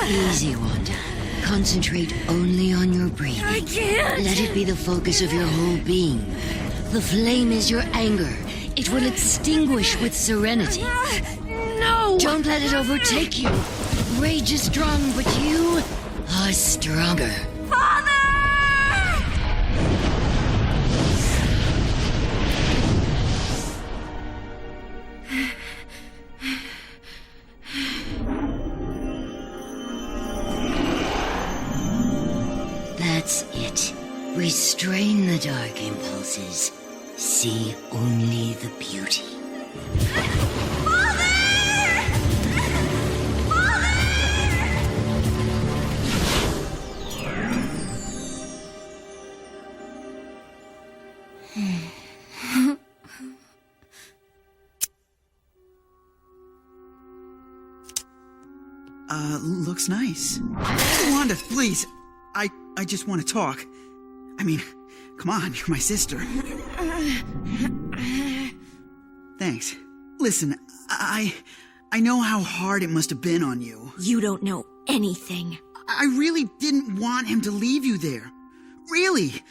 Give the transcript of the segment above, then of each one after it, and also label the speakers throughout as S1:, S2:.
S1: Easy, Wanda. Concentrate only on your breathing.
S2: I can't.
S1: Let it be the focus of your whole being. The flame is your anger. It will extinguish with serenity.
S2: No!
S1: Don't let it overtake you. Rage is strong, but you are stronger.
S2: Father!
S1: That's it. Restrain the dark impulses. See only the beauty.
S3: Looks nice. Wanda, please. I just want to talk. I mean, come on, you're my sister. Thanks. Listen, I know how hard it must have been on you.
S2: You don't know anything.
S3: I really didn't want him to leave you there. Really.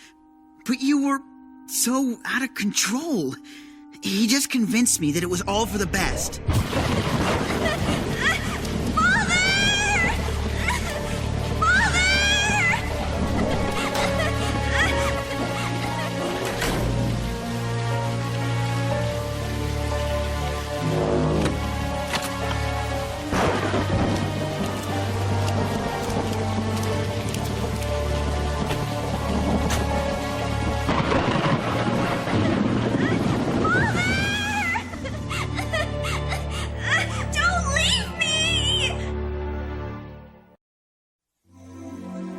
S3: But you were so out of control. He just convinced me that it was all for the best.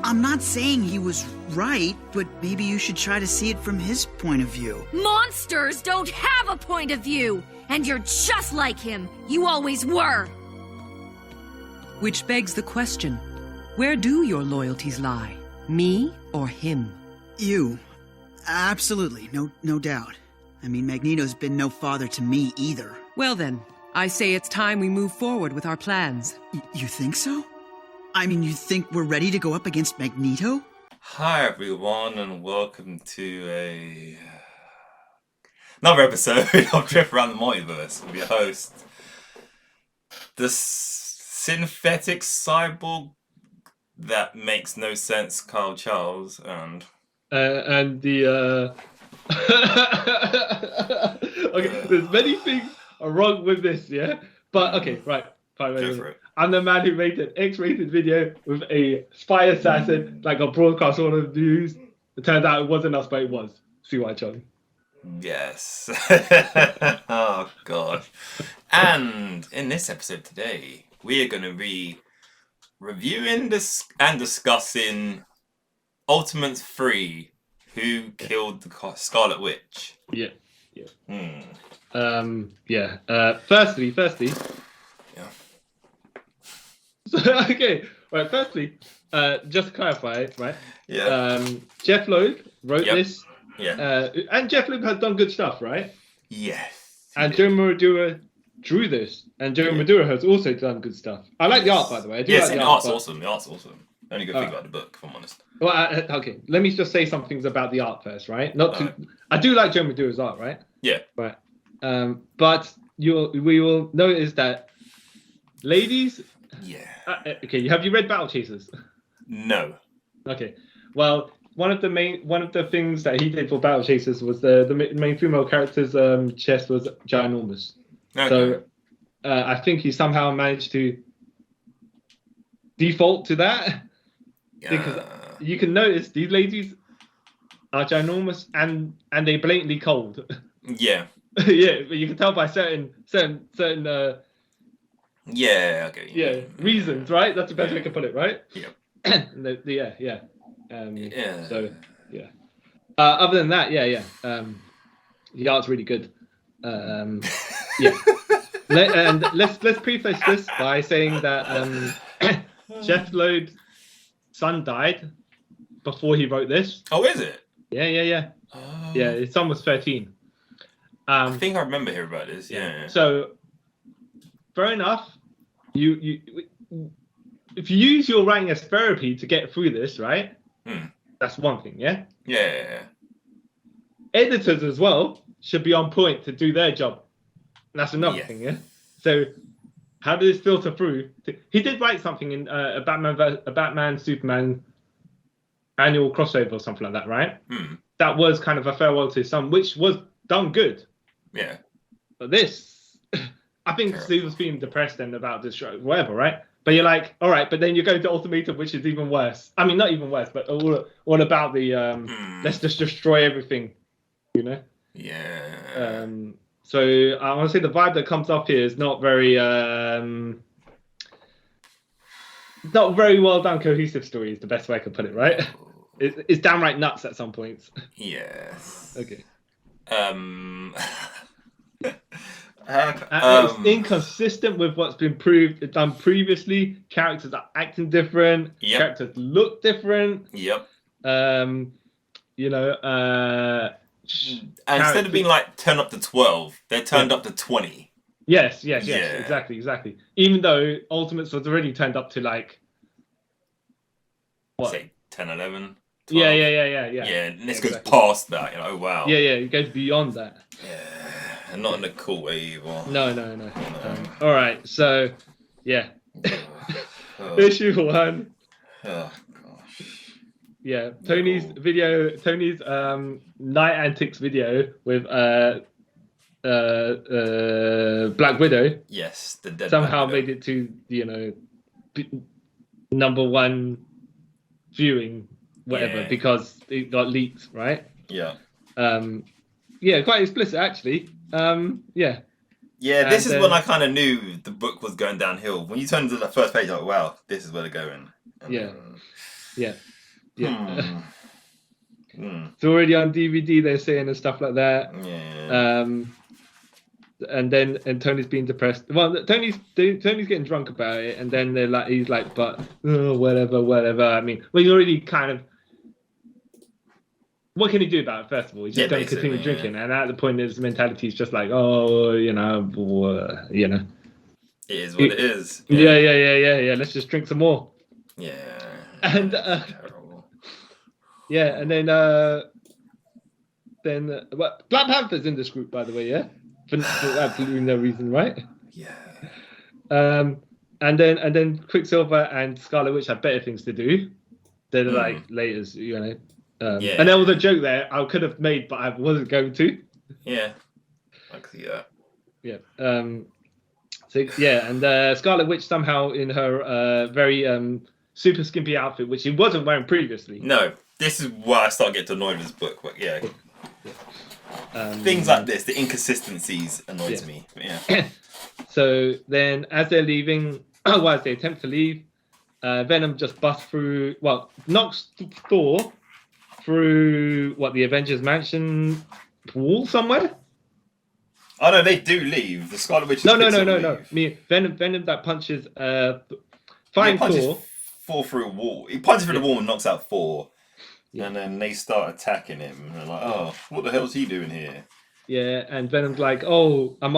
S3: I'm not saying he was right, but maybe you should try to see it from his point of view.
S2: Monsters don't have a point of view! And you're just like him! You always were!
S4: Which begs the question, where do your loyalties lie? Me or him?
S3: You. Absolutely, no doubt. I mean, Magneto's been no father to me either.
S4: Well then, I say it's time we move forward with our plans.
S3: You think so? I mean, you think we're ready to go up against Magneto?
S5: Hi everyone, and welcome to another episode of Jeph Around the Multiverse with your host, the synthetic cyborg that makes no sense, Carl Charles, and
S6: the okay, there's many things are wrong with this, yeah? But okay, right, fine.
S5: Go for it.
S6: I'm the man who made an X-rated video with a spy assassin that got broadcast all of the news. It turned out it wasn't us, but it was. See why, Charlie?
S5: Yes. Oh, God. And in this episode today, we are going to be reviewing this and discussing Ultimates 3, Who Killed the Scarlet Witch.
S6: Yeah.
S5: Hmm.
S6: Firstly.
S5: Yeah.
S6: Okay, right, firstly, just to clarify, right?
S5: Yeah.
S6: Jeph Loeb wrote this.
S5: Yeah.
S6: And Jeph Loeb has done good stuff, right?
S5: Yes.
S6: And Joe Madureira drew this. And Joe Madureira has also done good stuff. I like the art, by the way. I do
S5: Yes,
S6: like
S5: and
S6: the
S5: the
S6: art,
S5: art's awesome. The art's awesome. The only good thing about the book, if I'm honest.
S6: Well, okay, let me just say some things about the art first, right? I do like Joe Madureira's art, right?
S5: Yeah.
S6: Right. But we will notice that ladies...
S5: Yeah.
S6: Okay, have you read Battle Chasers?
S5: No.
S6: Okay. Well, one of the things that he did for Battle Chasers was the main female character's chest was ginormous.
S5: Okay.
S6: So I think he somehow managed to default to that because you can notice these ladies are ginormous and they blatantly cold.
S5: Yeah.
S6: Yeah, but you can tell by certain
S5: Yeah, okay.
S6: yeah, reasons, right? That's the best way to put it, right?
S5: Yeah.
S6: Yeah.
S5: Yeah.
S6: So, yeah. Other than that, the art's really good. Yeah. Let's preface this by saying that Jeph Loeb's son died before he wrote this.
S5: Oh, is it?
S6: Yeah.
S5: Oh.
S6: Yeah, his son was 13.
S5: I think I remember hearing about this. Yeah.
S6: So, fair enough. You if you use your writing as therapy to get through this, right? That's one thing, yeah?
S5: Yeah.
S6: Editors as well should be on point to do their job. That's another thing, yeah? So how did this filter through? He did write something in a Batman Superman annual crossover or something like that, right? That was kind of a farewell to his son, which was done good.
S5: Yeah.
S6: But this, I think he was feeling depressed and about this show, whatever, right? But you're like, all right, but then you go to Ultimatum, which is even worse. I mean, not even worse, but all about the let's just destroy everything, you know?
S5: Yeah.
S6: So I want to say the vibe that comes up here is not very well done. Cohesive story is the best way I could put it, right? It's downright nuts at some points.
S5: Yes.
S6: Okay. It's inconsistent with what's been done previously. Characters are acting different.
S5: Yep.
S6: Characters look different.
S5: Yep.
S6: You know.
S5: And instead of being like turned up to 12, they're turned up to 20.
S6: Yes. Exactly. Even though Ultimates was already turned up to like what?
S5: Say 10, 11. 12.
S6: Yeah.
S5: Yeah, and this goes past that. Oh wow.
S6: Yeah. It goes beyond that.
S5: Yeah, and not in a cool way either.
S6: No. All right, so yeah. Issue 1.
S5: Oh gosh.
S6: Yeah, Tony's Night Antics video with Black Widow.
S5: Yes, the dead
S6: somehow
S5: Black Widow.
S6: made it to number 1 viewing, whatever, because it got leaked, right?
S5: Yeah.
S6: Yeah, quite explicit actually. Yeah.
S5: Yeah, this is when I kind of knew the book was going downhill. When you turned to the first page, I'm like, wow, this is where they're going.
S6: Yeah. It's already on DVD, they're saying, and stuff like that.
S5: Yeah.
S6: And Tony's being depressed. Well, Tony's getting drunk about it, and then he's like, but whatever. I mean, well, he's already kind of. What can he do about it? First of all, he's just going to continue drinking, and at the point, his mentality is just like, oh, you know.
S5: It is what it is.
S6: Yeah. Let's just drink some more.
S5: Yeah.
S6: And
S5: terrible.
S6: Yeah, and then Black Panther's in this group, by the way, yeah, for absolutely no reason, right?
S5: Yeah.
S6: And then Quicksilver and Scarlet Witch had better things to do. They're like laters, you know. And there was a joke there I could have made, but I wasn't going to.
S5: Yeah. I can see that.
S6: Yeah. So yeah, and Scarlet Witch somehow in her very super skimpy outfit, which she wasn't wearing previously.
S5: No, this is why I start getting annoyed with this book. But yeah. Things like this, the inconsistencies annoys me. But yeah.
S6: So then, as they're leaving, as they attempt to leave, Venom just busts through. Well, knocks Thor through the Avengers Mansion wall somewhere.
S5: Oh no, they do leave. The Scarlet Witch.
S6: No. I mean, Venom that punches Thor.
S5: Thor through a wall. He punches through the wall and knocks out Thor. Yeah. And then they start attacking him. And they're like, oh, what the hell's he doing here?
S6: Yeah, and Venom's like, oh, I'm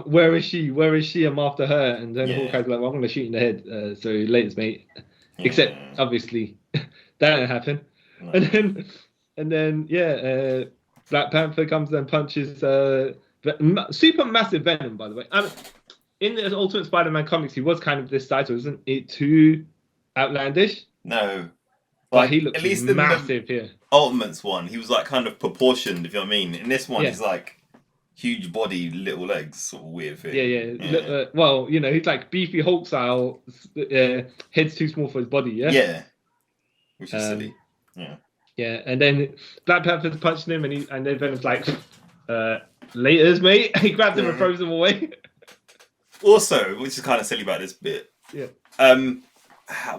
S6: where is she? I'm after her. And then Hawkeye's like, well, I'm going to shoot you in the head. So later, mate. Yeah. Except, obviously, that didn't happen. No. And then, Black Panther comes and punches super massive Venom, by the way. In the Ultimate Spider-Man comics, he was kind of this size, so isn't it too outlandish?
S5: No.
S6: But he looks at least massive here.
S5: Ultimates one, he was like kind of proportioned, if you know what I mean. In this one, he's like huge body, little legs, sort of weird thing.
S6: Yeah. Well, you know, he's like beefy Hulk style, head's too small for his body, yeah?
S5: Yeah. Which is silly. Yeah.
S6: Yeah, and then Black Panther's punching him, and then Venom's like, laters, mate. He grabs him and throws him away.
S5: Also, which is kind of silly about this bit.
S6: Yeah.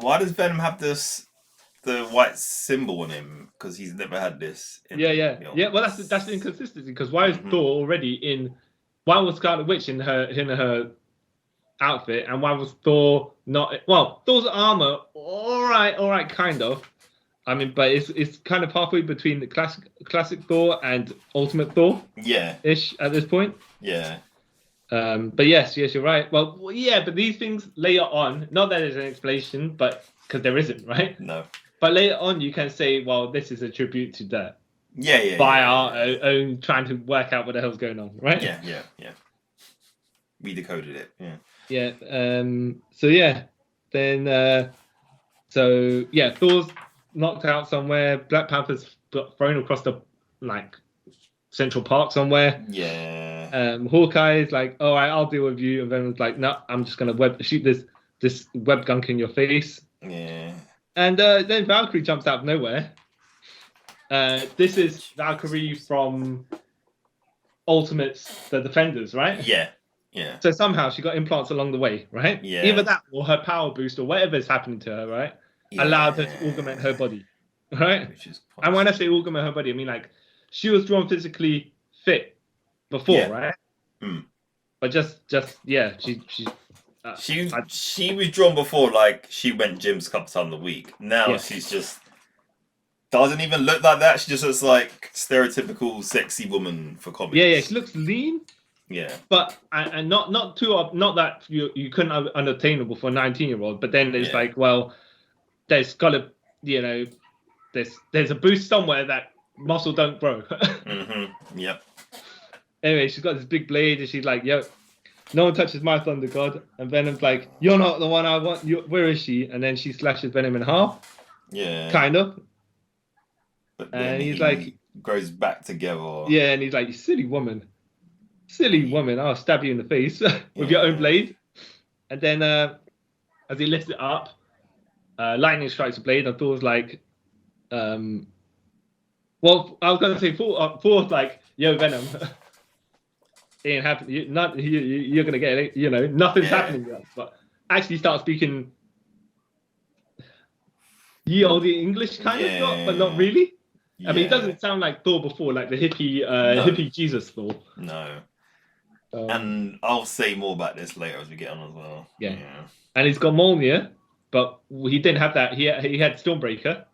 S5: Why does Venom have the white symbol on him? Because he's never had this.
S6: Yeah. Well, that's the inconsistency. Because why is Thor already in? Why was Scarlet Witch in her outfit, and why was Thor not? Well, Thor's armor, all right, kind of. I mean, but it's kind of halfway between the classic Thor and Ultimate Thor.
S5: Yeah.
S6: Ish at this point.
S5: Yeah.
S6: But yes, you're right. Well, yeah, but these things later on, not that there's an explanation, but because there isn't, right?
S5: No.
S6: But later on, you can say, well, this is a tribute to that.
S5: Yeah.
S6: By our own trying to work out what the hell's going on, right?
S5: Yeah. We decoded it. Yeah.
S6: Yeah. So yeah, then Thor's knocked out somewhere. Black Panther's got thrown across the Central Park somewhere.
S5: Yeah.
S6: Hawkeye's like, all right, I'll deal with you, and Venom's like, no, I'm just gonna shoot this web gunk in your face.
S5: Yeah.
S6: And then Valkyrie jumps out of nowhere. This is Valkyrie from Ultimates, the Defenders, right?
S5: Yeah.
S6: So somehow she got implants along the way, right?
S5: Yeah.
S6: Either that or her power boost or whatever's happening to her, right? Allowed her to augment her body, right?
S5: Which is
S6: and when I say augment her body, I mean she was drawn physically fit before, right? But just
S5: she was drawn before, she went gyms a couple times a week. Now she's just doesn't even look like that. She just looks like stereotypical sexy woman for comics.
S6: Yeah, she looks lean.
S5: Yeah.
S6: But and not too not that you couldn't have unattainable for a 19-year-old. But then there's there's got to there's a boost somewhere that muscle don't grow.
S5: Yep.
S6: Anyway, she's got this big blade, and she's like, "Yo, no one touches my Thunder God." And Venom's like, "You're not the one I want. Where is she?" And then she slashes Venom in half.
S5: Yeah.
S6: Kind of.
S5: But then
S6: and he's like,
S5: goes back together.
S6: Yeah, and he's like, "You silly woman, I'll stab you in the face with your own blade." And then as he lifts it up, lightning strikes the blade, and Thor's like, well, I was gonna say Thor's like, "Yo, Venom, it ain't happening. You're gonna get it. Nothing's happening yet." But actually, start speaking ye olde English kind of, but not really. Yeah. I mean, it doesn't sound like Thor before, like the hippie Jesus Thor.
S5: No. And I'll say more about this later as we get on as well.
S6: Yeah. And he's got Mjolnir, but he didn't have that. He had Stormbreaker.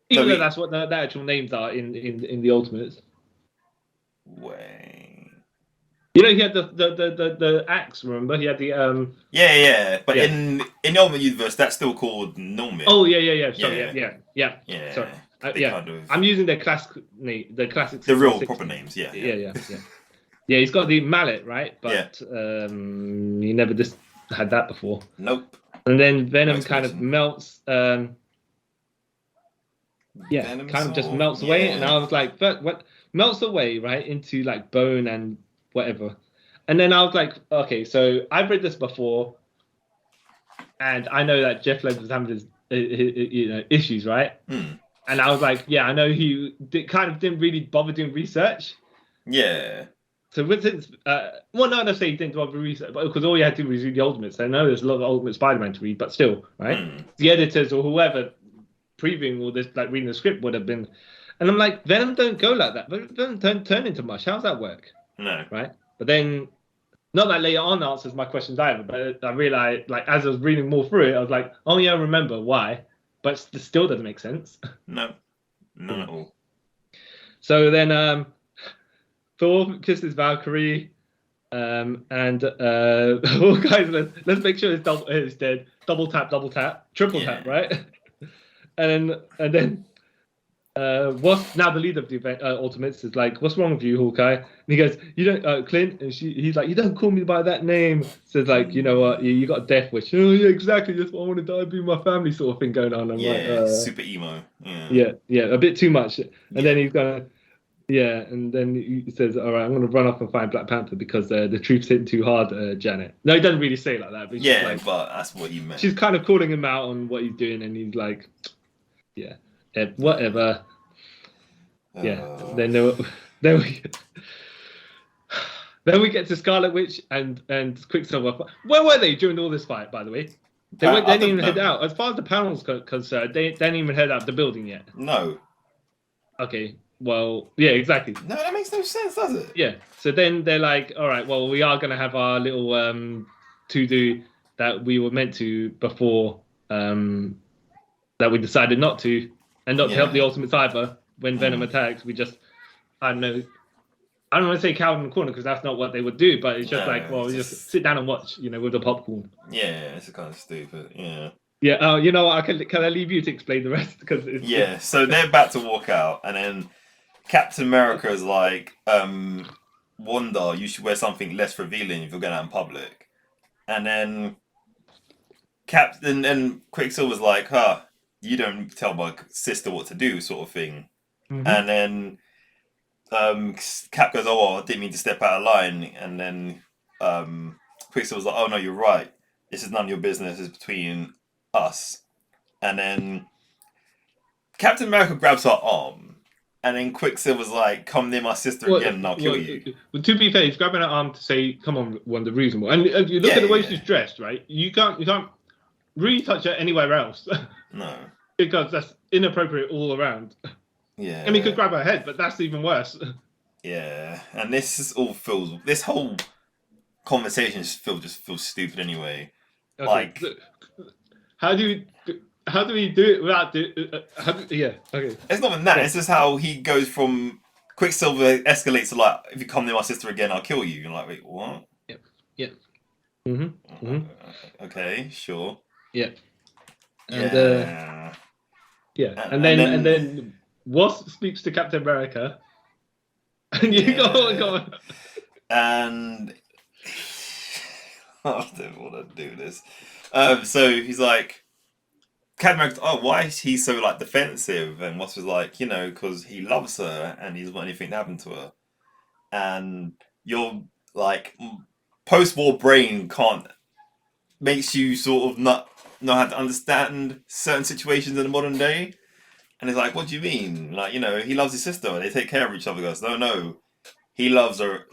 S6: Even though that's what the actual names are in the Ultimates.
S5: Wait.
S6: He had the axe. Remember, he had the
S5: But in the Ultimate Universe, that's still called Mjolnir.
S6: Oh yeah. Sorry, yeah. Sorry.
S5: Kind of...
S6: I'm using the classic name, the classic.
S5: The real proper names. Yeah.
S6: Yeah, he's got the mallet, right? But he never just had that before.
S5: Nope.
S6: And then Venom kind of melts. Venom kind of just melts away, and I was like, "But what melts away, right, into bone and whatever?" And then I was like, "Okay, so I've read this before, and I know that Jeph Loeb was having his issues, right?" And I was like, "Yeah, I know he didn't really bother doing research."
S5: Yeah.
S6: So since not to say he didn't bother research, but because all you had to do was read the Ultimates. I know there's a lot of Ultimate Spider-Man to read, but still, right? The editors or whoever previewing all this, reading the script would have been, and I'm like, Venom don't go like that. Venom don't turn into mush. How's that work?
S5: No.
S6: Right? But then, not that later on answers my questions either. But I realized, as I was reading more through it, I was like, oh yeah, I remember why. But it still doesn't make sense.
S5: No, not at all.
S6: So then, Thor kisses Valkyrie, and guys, let's make sure it's dead. Double tap, triple tap, right? and then Wasp, now the leader of the event, Ultimates, is like, "What's wrong with you, Hawkeye?" And he goes, "You don't, Clint." And he's like, "You don't call me by that name." Says you know what, you got a death wish. Oh yeah, exactly. That's what I want to die, be my family, sort of thing going on. I'm
S5: super emo.
S6: Yeah, a bit too much. And then he's gonna. Yeah, and then he says, "All right, I'm going to run off and find Black Panther because the truth's hitting too hard, Janet." No, he doesn't really say it like that. But
S5: but that's what he meant.
S6: She's kind of calling him out on what he's doing, and he's like, "Yeah, whatever." Then we get to Scarlet Witch and Quicksilver. Where were they during all this fight? By the way, they didn't even head out. As far as the panel's concerned, they didn't even head out of the building yet.
S5: No.
S6: Okay. Well, yeah, exactly.
S5: No, that makes no sense, does it?
S6: Yeah. So then they're like, all right, well, we are going to have our little to-do that we were meant to before that we decided not to, and not to help the Ultimates either. When Venom attacks, we just, I don't know, I don't want to say cowered in the corner because that's not what they would do, but it's just just sit down and watch, with the popcorn.
S5: Yeah, it's kind of stupid. Yeah.
S6: Yeah. You know what? Can I leave you to explain the rest? Because
S5: So they're about to walk out, and then Captain America is like, Wanda, you should wear something less revealing if you're going out in public. And then Quicksilver's like, you don't tell my sister what to do, sort of thing. Mm-hmm. And then Cap goes, oh, I didn't mean to step out of line. And then Quicksilver's like, oh, no, you're right. This is none of your business. It's between us. And then Captain America grabs her arm. And then Quicksilver's like, come near my sister again and I'll kill you.
S6: Well, to be fair, he's grabbing her arm to say, come on, Wanda, reasonable. And you look at the way she's dressed, right? You can't really touch her anywhere else.
S5: No.
S6: Because that's inappropriate all around.
S5: Yeah.
S6: I mean, he could grab her head, but that's even worse.
S5: Yeah. And this whole conversation just feels stupid anyway.
S6: Okay.
S5: Like,
S6: how do we do it without okay.
S5: It's not even that. It's just how he goes from Quicksilver escalates to like, if you come near my sister again, I'll kill you. You're like, wait, what?
S6: Yep. Mm-hmm. Mm-hmm.
S5: Okay, sure.
S6: Yeah. And,
S5: yeah.
S6: And then Wasp speaks to Captain America. And you go on.
S5: And I don't want to do this. So he's like, Captain America, why is he so like defensive? And Wasp was like, because he loves her and he doesn't want anything to happen to her. And your like post-war brain makes you sort of not know how to understand certain situations in the modern day. And it's like, what do you mean? Like, he loves his sister. They take care of each other. He goes, no, he loves her.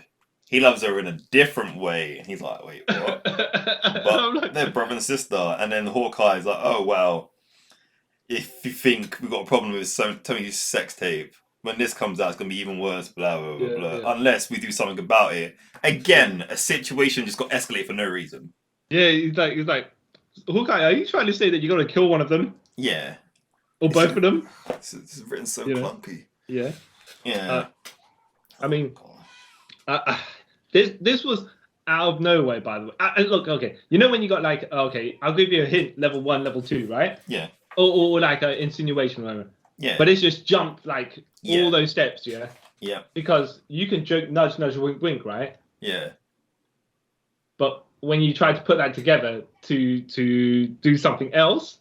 S5: He loves her in a different way. And he's like, wait, what? But they're brother and sister. And then Hawkeye's like, oh, well, if you think we've got a problem with Tony's sex tape, when this comes out, it's going to be even worse, blah, blah, blah, blah. Yeah. Unless we do something about it. Again, a situation just got escalated for no reason.
S6: Yeah, he's like, Hawkeye, are you trying to say that you got to kill one of them?
S5: Yeah.
S6: Or both of them?
S5: It's written so clunky.
S6: Yeah.
S5: Yeah.
S6: I mean, this was out of nowhere, by the way. Look, okay. When you got like, okay, I'll give you a hint, level 1, level 2, right?
S5: Yeah.
S6: Or like an insinuation, whatever.
S5: Yeah.
S6: But it's just jumped like all those steps, yeah?
S5: Yeah.
S6: Because you can joke, nudge, wink, wink, right?
S5: Yeah.
S6: But when you try to put that together to do something else,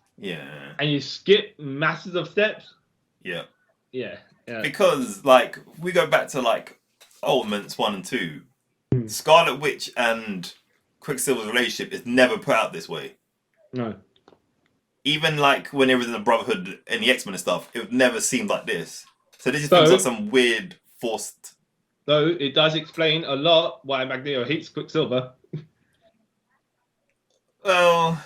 S6: and you skip masses of steps, yeah.
S5: Because like we go back to like Ultimates 1 and 2, Scarlet Witch and Quicksilver's relationship is never put out this way.
S6: No.
S5: Even like when it was in the Brotherhood and the X-Men and stuff, it never seemed like this. So this just feels like some weird forced.
S6: Though it does explain a lot why Magneto hates Quicksilver.
S5: Well,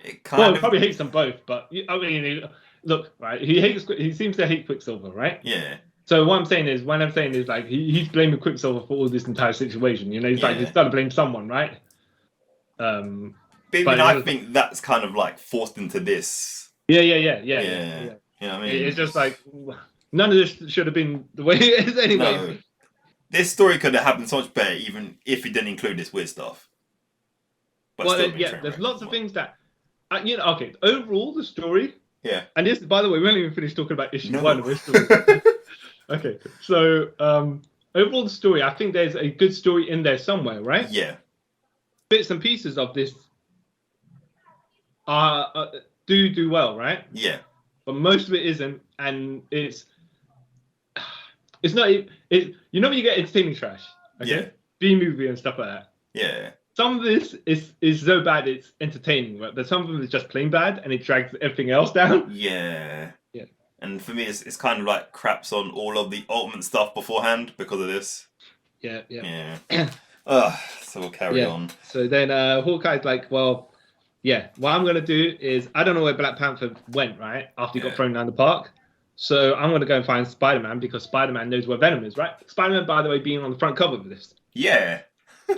S5: it kind of
S6: probably hates them both, but I mean, look, right? He seems to hate Quicksilver, right?
S5: Yeah.
S6: So what I'm saying is like he's blaming Quicksilver for all this entire situation. He's like he's got to blame someone, right?
S5: But I think that's kind of like forced into this.
S6: Yeah.
S5: You know what I mean?
S6: It's just like none of this should have been the way it is anyway.
S5: No. This story could have happened so much better, even if it didn't include this weird stuff. But
S6: there's lots of things that, okay. Overall, the story.
S5: Yeah.
S6: And this, by the way, we haven't even finished talking about issue 1 of this story. Okay, so overall, the story. I think there's a good story in there somewhere, right?
S5: Yeah.
S6: Bits and pieces of this do well, right?
S5: Yeah.
S6: But most of it isn't, and it's not. When you get entertaining trash, okay?
S5: Yeah.
S6: B-movie and stuff like that.
S5: Yeah.
S6: Some of this is so bad it's entertaining, right? But some of them is just plain bad, and it drags everything else down.
S5: Yeah.
S6: Yeah.
S5: And for me, it's kind of like craps on all of the Ultimate stuff beforehand because of this.
S6: Yeah.
S5: So we'll carry on.
S6: So then Hawkeye's like, well, what I'm going to do is, I don't know where Black Panther went, right? After he got thrown down the park. So I'm going to go and find Spider-Man because Spider-Man knows where Venom is, right? Spider-Man, by the way, being on the front cover of this.
S5: Yeah.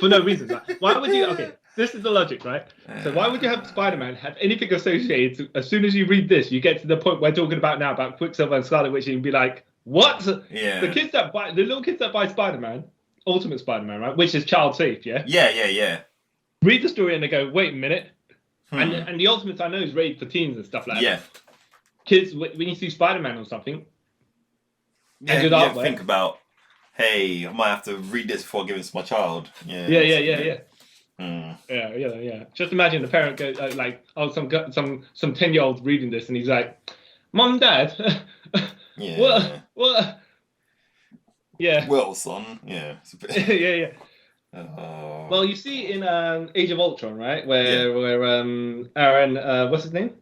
S6: For no reason. Like, why would you... Okay, this is the logic, right? So why would you have Spider-Man have anything associated to, as soon as you read this, you get to the point we're talking about now, about Quicksilver and Scarlet Witch, and you'd be like, What?
S5: Yeah.
S6: The little kids that buy Spider-Man, Ultimate Spider-Man, right? Which is child safe, yeah?
S5: Yeah.
S6: Read the story and they go, wait a minute. And the Ultimates I know is rated for teens and stuff like that.
S5: Yeah.
S6: Kids, when you see Spider-Man or something,
S5: Yeah,
S6: good
S5: you
S6: artwork.
S5: think about, hey, I might have to read this before giving this to my child. Yeah.
S6: Yeah. Just imagine the parent goes some 10-year-old reading this and he's like, Mom, Dad,
S5: Yeah.
S6: what? Yeah.
S5: Well, son. Yeah. It's a bit...
S6: yeah. Well, you see in Age of Ultron, right, where Aaron, what's his name?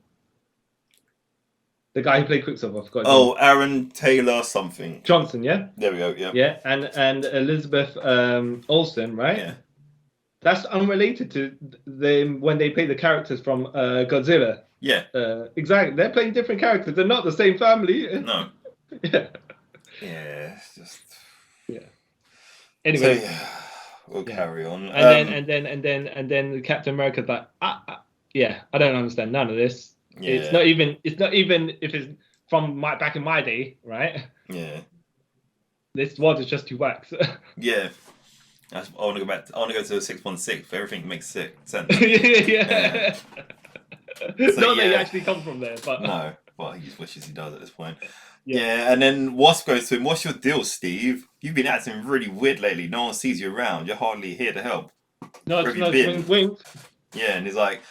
S6: The guy who played Quicksilver, I forgot his name.
S5: Aaron Taylor something.
S6: Johnson, yeah?
S5: There we go, yeah.
S6: Yeah, and Elizabeth Olsen, right?
S5: Yeah.
S6: That's unrelated to them when they play the characters from Godzilla.
S5: Yeah.
S6: Exactly. They're playing different characters. They're not the same family.
S5: No.
S6: Yeah.
S5: Yeah, it's just...
S6: Yeah. Anyway.
S5: So, yeah, we'll carry on.
S6: And then Captain America's like, yeah, I don't understand none of this.
S5: Yeah.
S6: It's not even if it's from back in my day, right?
S5: Yeah.
S6: This world is just too wax.
S5: Yeah. I want to go back. I want to go to 616. For everything makes sense.
S6: yeah.
S5: So,
S6: Not that he actually comes from there, but
S5: no. Well, he just wishes he does at this point. Yeah, and then Wasp goes to him. What's your deal, Steve? You've been acting really weird lately. No one sees you around. You're hardly here to help.
S6: No,
S5: Where have you been?
S6: wink.
S5: Yeah, and he's like,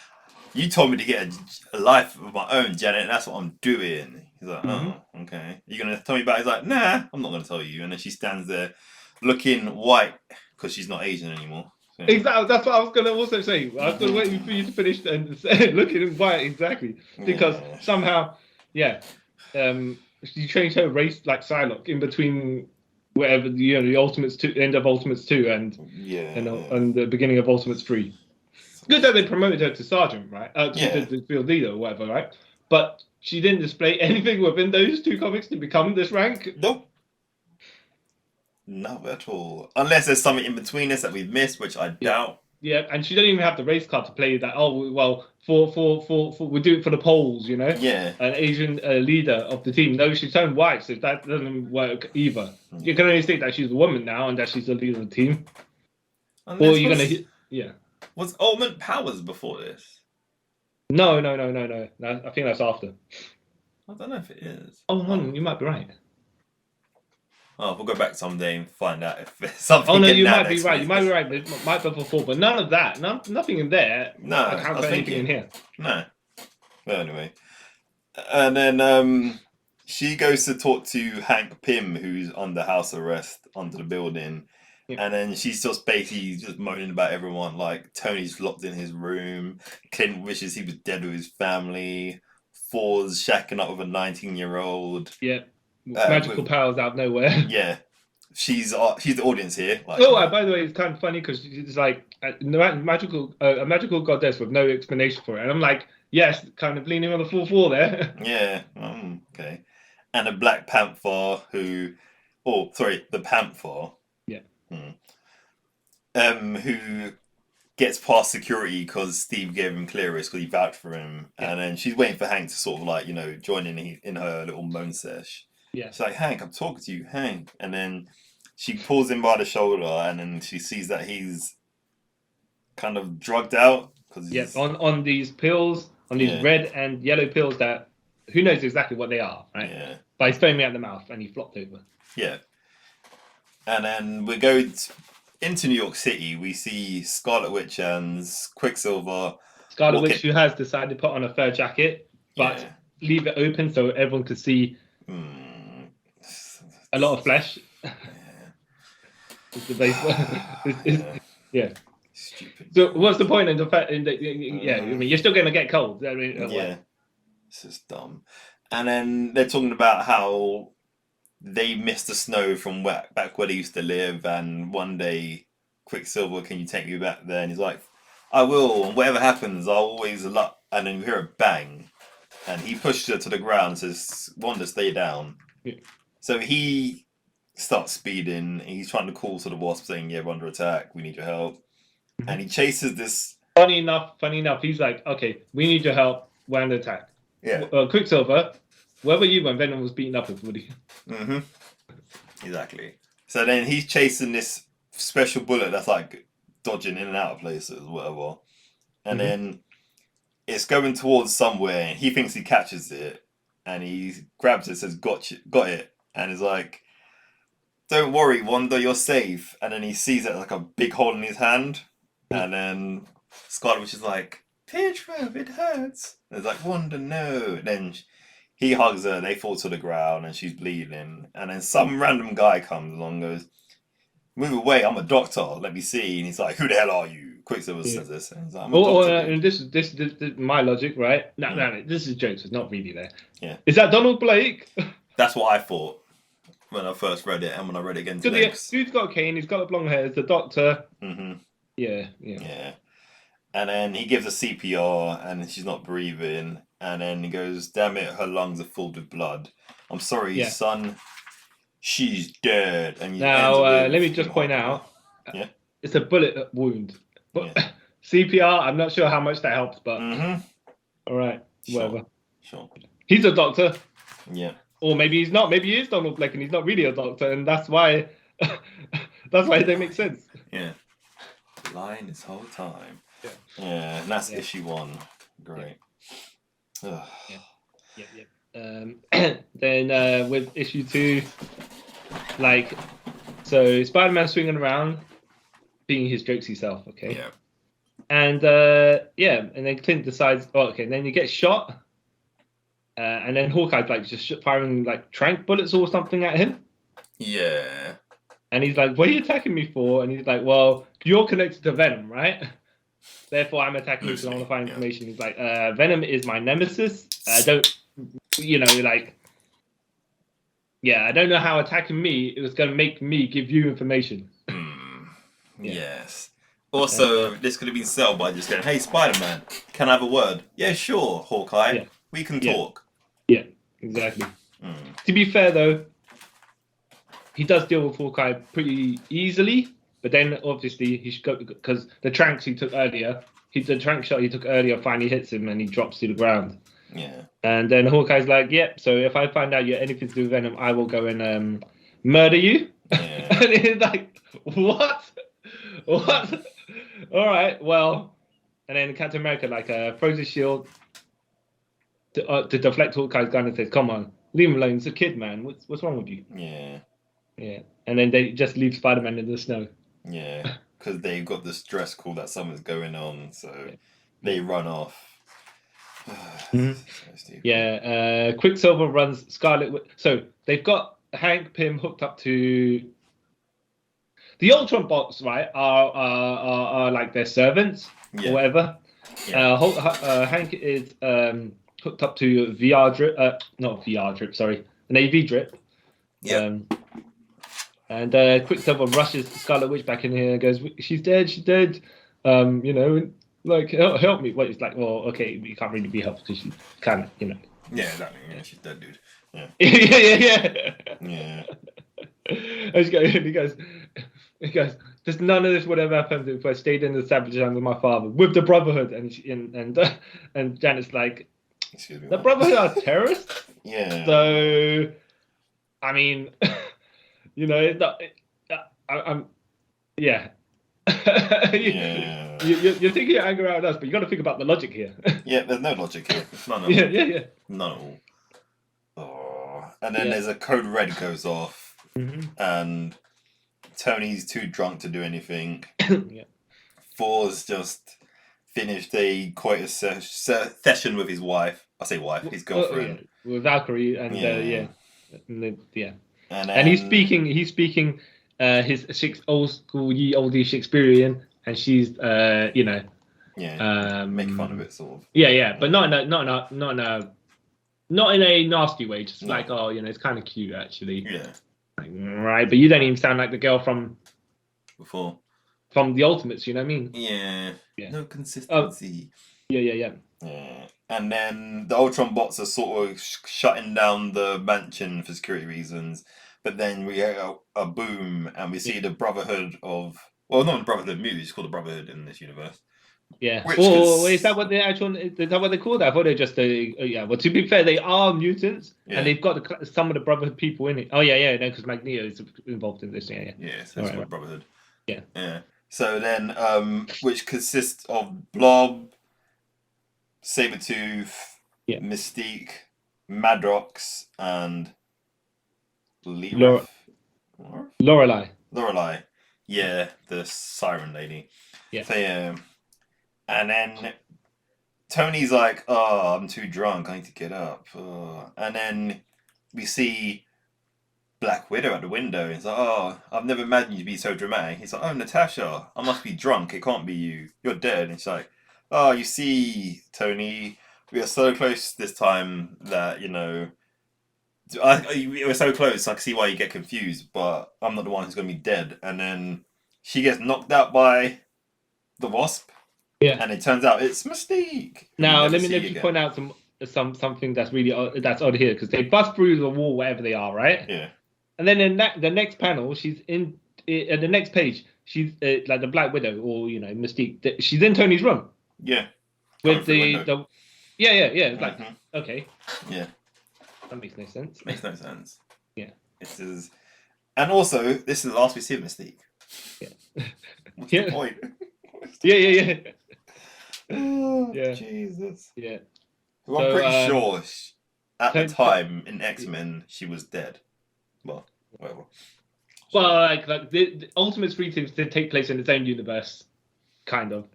S5: you told me to get a life of my own, Janet, and that's what I'm doing. He's like, oh, okay. You gonna tell me about it? He's like, nah, I'm not gonna tell you. And then she stands there looking white because she's not Asian anymore. So,
S6: Exactly. That's what I was gonna also say. I was gonna wait for you to finish and say, looking white, exactly, because somehow, she changed her race like Psylocke in between wherever the Ultimates 2, end of Ultimates 2 and the beginning of Ultimates 3. Good that they promoted her to sergeant, right? To the field leader or whatever, right? But she didn't display anything within those two comics to become this rank.
S5: Nope. Not at all. Unless there's something in between us that we've missed, which I doubt.
S6: Yeah, and she didn't even have the race card to play that. Oh well, for we do it for the polls, you know. Yeah. An Asian leader of the team. No, she's turned white, so that doesn't work either. You can only say that she's a woman now and that she's the leader of the team. Or you're gonna
S5: Was Ultimate Powers before this?
S6: No. I think that's after.
S5: I don't know if it is.
S6: Oh, no, you might be right.
S5: Oh, we'll go back someday and find out if there's something.
S6: Oh no,
S5: in
S6: you
S5: that
S6: might be right. You might be right. It might be before, but none of that. Nothing in there.
S5: No,
S6: I can't put anything in here.
S5: No. Well, anyway, and then she goes to talk to Hank Pym, who's under house arrest under the building. And then she's just basically just moaning about everyone. Like, Tony's locked in his room. Clint wishes he was dead with his family. Thor's shacking up with a 19-year-old.
S6: Yeah. Magical powers out of nowhere.
S5: Yeah. She's the audience here. Like,
S6: by the way, it's kind of funny because it's like a magical goddess with no explanation for it. And I'm like, yes, kind of leaning on the 4-4 there.
S5: Yeah. Okay. And a Black Panther the Panther. Who gets past security because Steve gave him clearance because he vouched for him, and then she's waiting for Hank to sort of like join in her little moan sesh. Yeah, she's like, Hank, I'm talking to you, Hank, and then she pulls him by the shoulder, and then she sees that he's kind of drugged out because
S6: on these pills, on these red and yellow pills that who knows exactly what they are, right? Yeah, but he's foaming out the mouth and he flopped over.
S5: Yeah, and then we go into New York City. We see Scarlet Witch and Quicksilver.
S6: Scarlet Witch, who has decided to put on a fur jacket, but leave it open so everyone could see a lot of flesh. It's the base. Yeah.
S5: Stupid.
S6: So what's the point in the fact? I mean, you're still going to get cold. I mean,
S5: this is dumb. And then they're talking about how they missed the snow from back where they used to live, and one day, Quicksilver, can you take me back there? And he's like, I will, and whatever happens, I'll always love. And then you hear a bang, and he pushes her to the ground and says, Wanda, stay down. Yeah. So he starts speeding, and he's trying to call to the Wasp saying, yeah, we're under attack, we need your help. Mm-hmm. And he chases this...
S6: Funny enough, he's like, okay, we need your help, we're under attack.
S5: Yeah.
S6: Quicksilver, Where were you when Venom was beating up everybody?
S5: Mm-hmm. Exactly. So then he's chasing this special bullet that's like dodging in and out of places, whatever. And then it's going towards somewhere, and he thinks he catches it, and he grabs it, says, got it, and is like, don't worry, Wanda, you're safe. And then he sees it like a big hole in his hand, and then Scarlet Witch is like, Pedro, it hurts. And it's like, Wanda, no. And then he hugs her, they fall to the ground, and she's bleeding. And then some random guy comes along and goes, move away, I'm a doctor, let me see. And he's like, who the hell are you? Quicksilver says this. And he's like, I'm a doctor.
S6: And this is my logic, right? No, this is jokes. It's not really there.
S5: Yeah.
S6: Is that Donald Blake?
S5: That's what I thought when I first read it, and when I read it again today.
S6: Dude's got a cane, he's got the blonde hair, it's the doctor.
S5: Mm-hmm.
S6: Yeah.
S5: And then he gives her CPR, and she's not breathing. And then he goes, damn it, her lungs are filled with blood. I'm sorry, son. She's dead. And
S6: now, let me just point out.
S5: Yeah.
S6: It's a bullet wound. But CPR, I'm not sure how much that helps, but all right, whatever.
S5: Sure.
S6: He's a doctor.
S5: Yeah.
S6: Or maybe he's not. Maybe he is Donald Blake, and he's not really a doctor, and that's why it don't make sense.
S5: Yeah. Lying this whole time. Yeah. And that's issue 1. Great.
S6: Yeah. Then with issue 2, like, so Spider-Man swinging around, being his jokesy self, okay?
S5: Yeah.
S6: And and then Clint decides, then he gets shot, and then Hawkeye's like just firing like tranq bullets or something at him.
S5: Yeah.
S6: And he's like, what are you attacking me for? And he's like, well, you're connected to Venom, right? Therefore, I'm attacking you because I want to find information. He's like, Venom is my nemesis. I don't know how attacking me it was going to make me give you information.
S5: Yes. Also, this could have been settled by just going, hey, Spider-Man, can I have a word? Yeah, sure, Hawkeye. Yeah. We can talk.
S6: Yeah, exactly. To be fair, though, he does deal with Hawkeye pretty easily, but then obviously he should go, because the tranq he took earlier, the tranq shot he took earlier finally hits him and he drops to the ground.
S5: Yeah.
S6: And then Hawkeye's like, yep, so if I find out you're anything to do with Venom, I will go and murder you.
S5: Yeah.
S6: And he's like, what? What? All right, well. And then Captain America throws his shield to deflect Hawkeye's gun and says, come on, leave him alone. It's a kid, man. What's wrong with you?
S5: Yeah.
S6: Yeah. And then they just leave Spider-Man in the snow.
S5: Yeah, because they've got the stress call that something's going on, so they run off.
S6: Yeah, Quicksilver runs Scarlet Witch. So they've got Hank Pym hooked up to the Ultron bots, right? Are like their servants or whatever. Yeah. Hank is hooked up to VR drip, not VR drip, sorry, an AV drip.
S5: Yeah.
S6: And Quicksilver rushes Scarlet Witch back in here and goes, she's dead. Like, help me. Wait, it's like, well, okay, you can't really be helped because she can't,
S5: Yeah, exactly. Yeah, she's dead, dude. Yeah.
S6: Yeah. And he goes, just none of this would have happened if I stayed in the establishment with my father, with the Brotherhood. And Janet's like,
S5: excuse me,
S6: the Brotherhood are terrorists?
S5: Yeah.
S6: So, I mean, it's not, I'm, yeah. You're taking your anger out on us, but you got to think about the logic here.
S5: Yeah, there's no logic here. None at all.
S6: Yeah.
S5: None at all. Oh. And then there's a code red goes off, and Tony's too drunk to do anything. Thor's just finished a quite a session with his wife. I say wife, his girlfriend.
S6: With Valkyrie, and
S5: And
S6: he's speaking his old school oldie Shakespearean, and she's making
S5: fun of it, sort of.
S6: But not in a nasty way, just like, it's kind of cute actually.
S5: Yeah.
S6: Like, right, but you don't even sound like the girl from the Ultimates, you know what I mean?
S5: Yeah. No consistency.
S6: Yeah.
S5: And then the Ultron bots are sort of shutting down the mansion for security reasons. But then we get a boom, and we see the Brotherhood of... Well, not the Brotherhood movie, it's called the Brotherhood in this universe.
S6: Yeah.
S5: Which
S6: Or
S5: is-
S6: is that what they called it? I thought they're just yeah. Well, to be fair, they are mutants,
S5: Yeah.
S6: and they've got some of the Brotherhood people in it. Oh yeah, no, because Magneto is involved in this. Yeah.
S5: Yeah, so
S6: All
S5: it's
S6: right,
S5: called Brotherhood.
S6: Yeah.
S5: Yeah. So then, which consists of Blob, Sabretooth,
S6: Yeah.
S5: Mystique, Madrox, and
S6: Laura-
S5: Loref?
S6: Lorelei.
S5: Yeah, the siren lady.
S6: Yeah.
S5: So, and then Tony's like, "Oh, I'm too drunk. I need to get up." And then we see Black Widow at the window. He's like, "Oh, I've never imagined you to be so dramatic." He's like, "Oh, Natasha, I must be drunk. It can't be you. You're dead." And she's like, "Oh, you see, Tony, we are so close this time that, you know, we're so close, I can see why you get confused, but I'm not the one who's going to be dead." And then she gets knocked out by the Wasp.
S6: Yeah.
S5: And it turns out it's Mystique.
S6: Now let me just point out something that's really odd here, because they bust through the wall wherever they are, right?
S5: Yeah.
S6: And then in the next panel, she's in at the next page. She's like the Black Widow, or you know, Mystique. She's in Tony's room
S5: Yeah.
S6: with
S5: Coming through
S6: the yeah. It's like
S5: Mhm.
S6: okay,
S5: Yeah.
S6: that makes no sense.
S5: Makes no sense.
S6: Yeah.
S5: This is, and also this is the last we see of Mystique.
S6: Yeah.
S5: What's
S6: Yeah.
S5: the point?
S6: Yeah.
S5: Oh,
S6: Yeah.
S5: Jesus.
S6: Yeah.
S5: Well, I'm
S6: So,
S5: pretty sure at the
S6: Tony-
S5: time in X-Men she was dead. Well, whatever.
S6: Well, like the Ultimate 3 teams did take place in the same universe, kind of.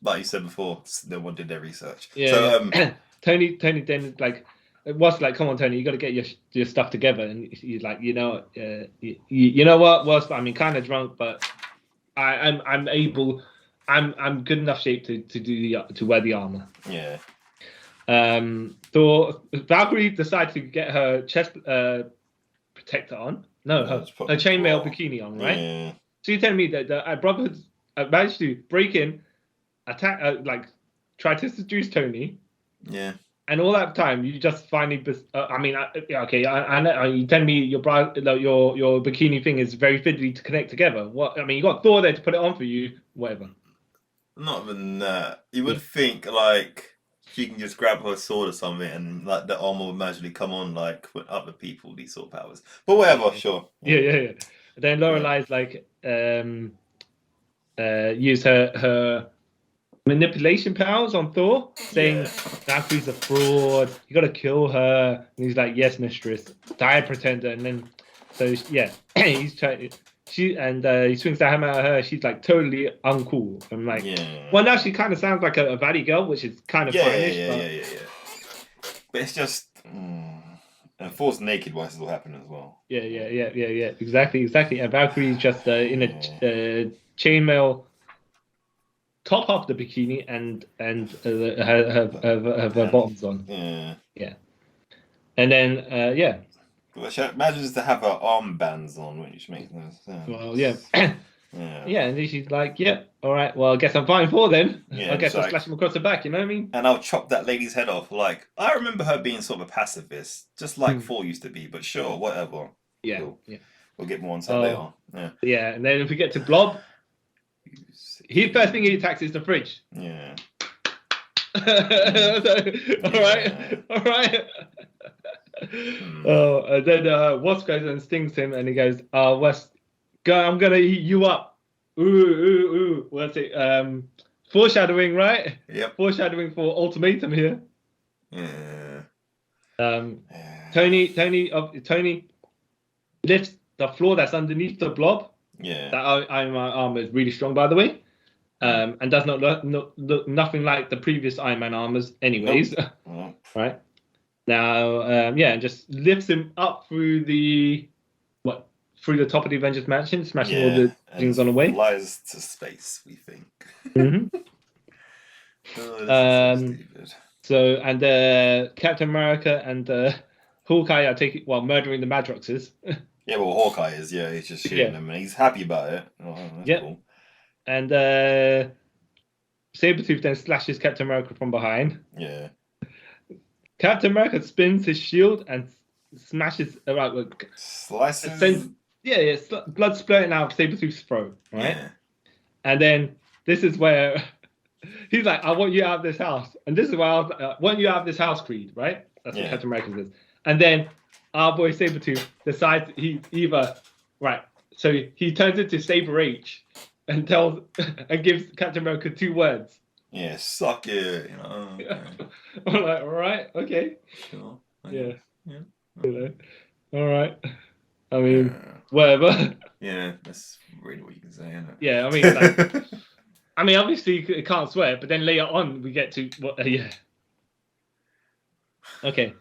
S5: Like you said before, no one did their research.
S6: Yeah.
S5: So
S6: Tony then like was like, "Come on, Tony, you got to get your stuff together." And he's like, "You know, you know what? Well, I mean, kind of drunk, but I'm able. I'm good enough shape to wear the armor."
S5: yeah.
S6: So Valkyrie decided to get her chest protector on. No,
S5: No, it's
S6: her
S5: probably
S6: chainmail
S5: wrong.
S6: bikini on, right?
S5: Yeah.
S6: So you're telling me that the Brotherhood managed to break in, attack, try to seduce Tony,
S5: Yeah.
S6: and all that time you just finally. I know. You tell me your bikini thing is very fiddly to connect together. What? I mean, you got Thor there to put it on for you. Whatever.
S5: Not even that. You would think like she can just grab her sword or something, and like the armor would magically come on, like with other people these sort of powers. But whatever, sure.
S6: Yeah. Then Lorelei's like use her manipulation powers on Thor, saying Valkyrie's a fraud. You got to kill her. And he's like, "Yes, mistress, die pretender." And then he's trying. He swings the hammer at her. She's like totally uncool. I'm like, well, now she kind of sounds like a valley girl, which is kind of fine-ish.
S5: Yeah. But it's just, and Thor's naked while this is all happening as well.
S6: Yeah. Exactly. And Valkyrie's just in a chainmail top half the bikini and her bottoms on.
S5: Yeah.
S6: And then
S5: But she manages to have her armbands on, which makes no sense.
S6: well, yeah.
S5: Yeah.
S6: And then she's like, "Yeah, all right. Well, I guess I'm fine for then.
S5: Yeah,
S6: I guess I'll
S5: like-
S6: slash him across the back. You know what I mean?"
S5: And I'll chop that lady's head off. Like, I remember her being sort of a pacifist, just like Thor used to be, but sure, whatever.
S6: Yeah.
S5: Cool.
S6: Yeah.
S5: We'll get more on that later. Yeah.
S6: Yeah. And then if we get to Blob, first thing he attacks is the fridge.
S5: Yeah.
S6: All right. Oh, and then Wasp goes and stings him, and he goes, "West, I'm gonna eat you up." Ooh. What's it? Foreshadowing, right?
S5: Yep.
S6: Foreshadowing for ultimatum here.
S5: Yeah.
S6: Tony lifts the floor that's underneath the Blob.
S5: Yeah.
S6: That Iron Man armor is really strong, by the way, and does not look nothing like the previous Iron Man armors, anyways.
S5: Nope.
S6: Right now, and just lifts him up through the top of the Avengers Mansion, smashing all the things on the way.
S5: Flies to space, we think.
S6: Mhm.
S5: Oh, this is so stupid.
S6: So, and Captain America and Hawkeye are murdering the Madroxes.
S5: Yeah, well, Hawkeye is, he's just shooting them, and he's happy about it. Oh, that's cool.
S6: And Sabretooth then slashes Captain America from behind.
S5: Yeah.
S6: Captain America spins his shield and smashes.
S5: Slices.
S6: Blood splurting out of Sabretooth's throat, right?
S5: Yeah.
S6: And then this is where he's like, I want you out of this house. And this is where I want you out of this house, Creed, right? That's what Captain America says. And then our boy Sabretooth decides he either, right, so he turns into Saber H and tells and gives Captain America 2 words.
S5: Yeah, suck it. You know. Okay.
S6: I'm like, all right, okay.
S5: Sure.
S6: Yeah.
S5: Yeah.
S6: You know, all right. I mean, whatever.
S5: Yeah, that's really what you can say, isn't it?
S6: Yeah, I mean, like, I mean, obviously you can't swear, but then later on we get to yeah. Okay.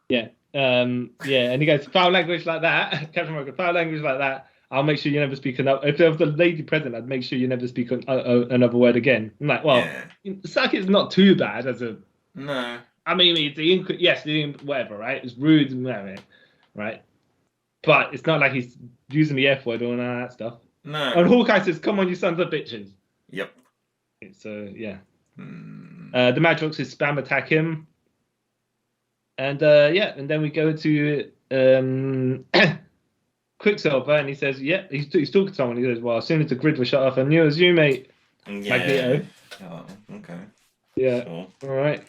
S6: Yeah. Yeah, and he goes, foul language like that, Captain America, foul language like that. I'll make sure you never speak another. If there was a lady present, I'd make sure you never speak another word again. I'm like, well, suck is not too bad as a.
S5: No.
S6: I mean, it's whatever, right? It's rude and whatever, right? But it's not like he's using the F word or none of that stuff.
S5: No.
S6: And Hawkeye says, "Come on, you sons of bitches."
S5: Yep.
S6: So yeah. The Madroxes spam attack him, and and then we go to Quicksilver, and he says, "Yeah, he's talking to someone." He says, "Well, as soon as the grid was shut off, I knew it was you, mate."
S5: Yeah.
S6: Magneto.
S5: Oh, okay.
S6: Yeah.
S5: Sure.
S6: All right.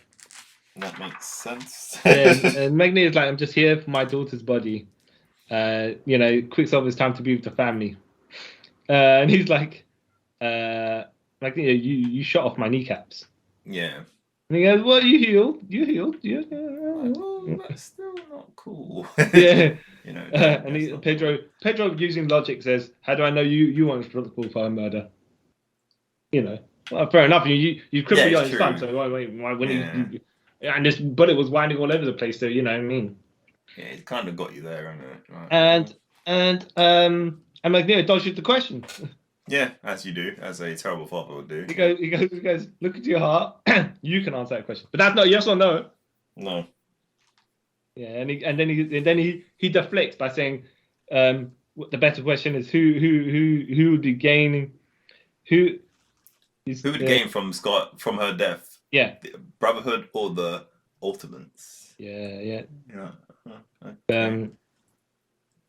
S5: That makes sense.
S6: And Magneto's like, "I'm just here for my daughter's body. Quicksilver's time to be with the family." And he's like, Magneto, you shot off my kneecaps.
S5: Yeah.
S6: And he goes, "Well, you healed. Yeah.
S5: Well, that's still not cool.
S6: Yeah."
S5: You know.
S6: And Pedro using logic says, "How do I know you weren't responsible for her murder?" You know, well, fair enough. You crippled your own son, so why wouldn't you? And this bullet was winding all over the place, so you know what I mean.
S5: Yeah, it kind of got you there, isn't it? Right.
S6: And Magneto dodges the question.
S5: Yeah, as you do, as a terrible father would do.
S6: He goes, look into your heart. You can answer that question, but that's not yes or no.
S5: No.
S6: Yeah, and then he deflects by saying, the better question is who would be gaining, who would
S5: gain from her death?
S6: Yeah,
S5: the Brotherhood or the Ultimates?
S6: Yeah.
S5: Okay.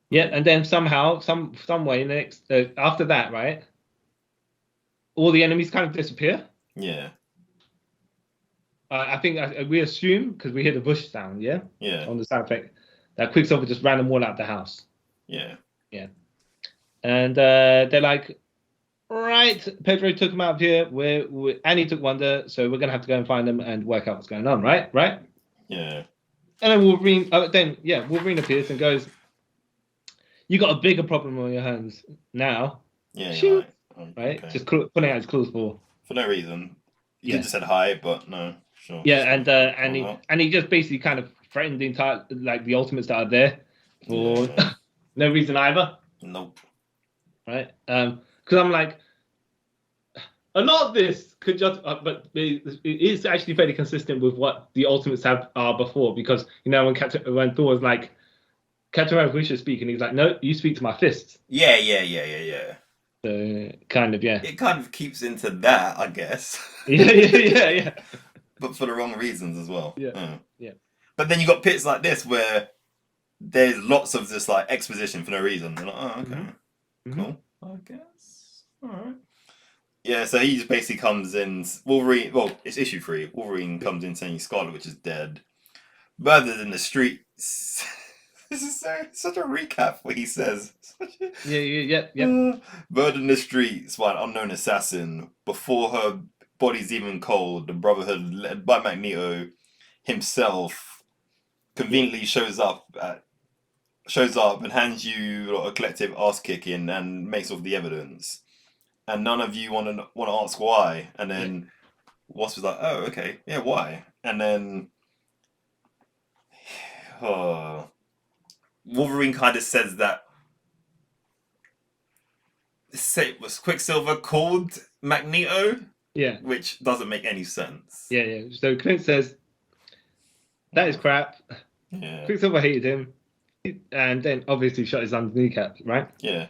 S6: Yeah, and then somehow, some way next after that, right? All the enemies kind of disappear.
S5: Yeah.
S6: I think we assume because we hear the bush sound, yeah, on the sound effect, that Quicksilver just ran them all out the house.
S5: Yeah.
S6: And they're like, right, Pedro took them out of here. Annie took Wonder, so we're gonna have to go and find them and work out what's going on, right?
S5: Yeah.
S6: And then Wolverine, Wolverine appears and goes, "You got a bigger problem on your hands now."
S5: Yeah.
S6: Shoot.
S5: Right.
S6: Okay. Just putting out his claws for
S5: no reason. You just said hi, but no. Sure.
S6: Yeah, and he just basically kind of threatened the entire the Ultimates that are there for no reason either.
S5: Nope.
S6: Right. Because I'm like, a lot of this could just, but it is actually fairly consistent with what the Ultimates are before. Because when Thor was like, Captain America, we should speak, and he's like, "No, you speak to my fists."
S5: Yeah.
S6: So kind of
S5: It kind of keeps into that, I guess.
S6: Yeah.
S5: But for the wrong reasons as well.
S6: Yeah.
S5: But then you got bits like this where there's lots of just like exposition for no reason. You're like, oh, okay, cool, I guess. All right. Yeah, so he just basically comes in. Wolverine. Well, it's issue 3. Wolverine comes in saying Scarlet Witch is dead. Murdered in the streets. This is such a recap what he says.
S6: Yeah.
S5: Murdered in the streets by an unknown assassin. Before her body's even cold, the Brotherhood, led by Magneto himself, conveniently shows up and hands you a collective ass kicking and makes off the evidence. And none of you want to ask why. And then Wasp was like, "Oh, okay, yeah, why?" And then Wolverine kind of says that was Quicksilver called Magneto.
S6: Yeah.
S5: Which doesn't make any sense.
S6: Yeah. So Clint says, "That is crap."
S5: Yeah.
S6: Quicksilver hated him, and then obviously shot his son's kneecaps, right?
S5: Yeah.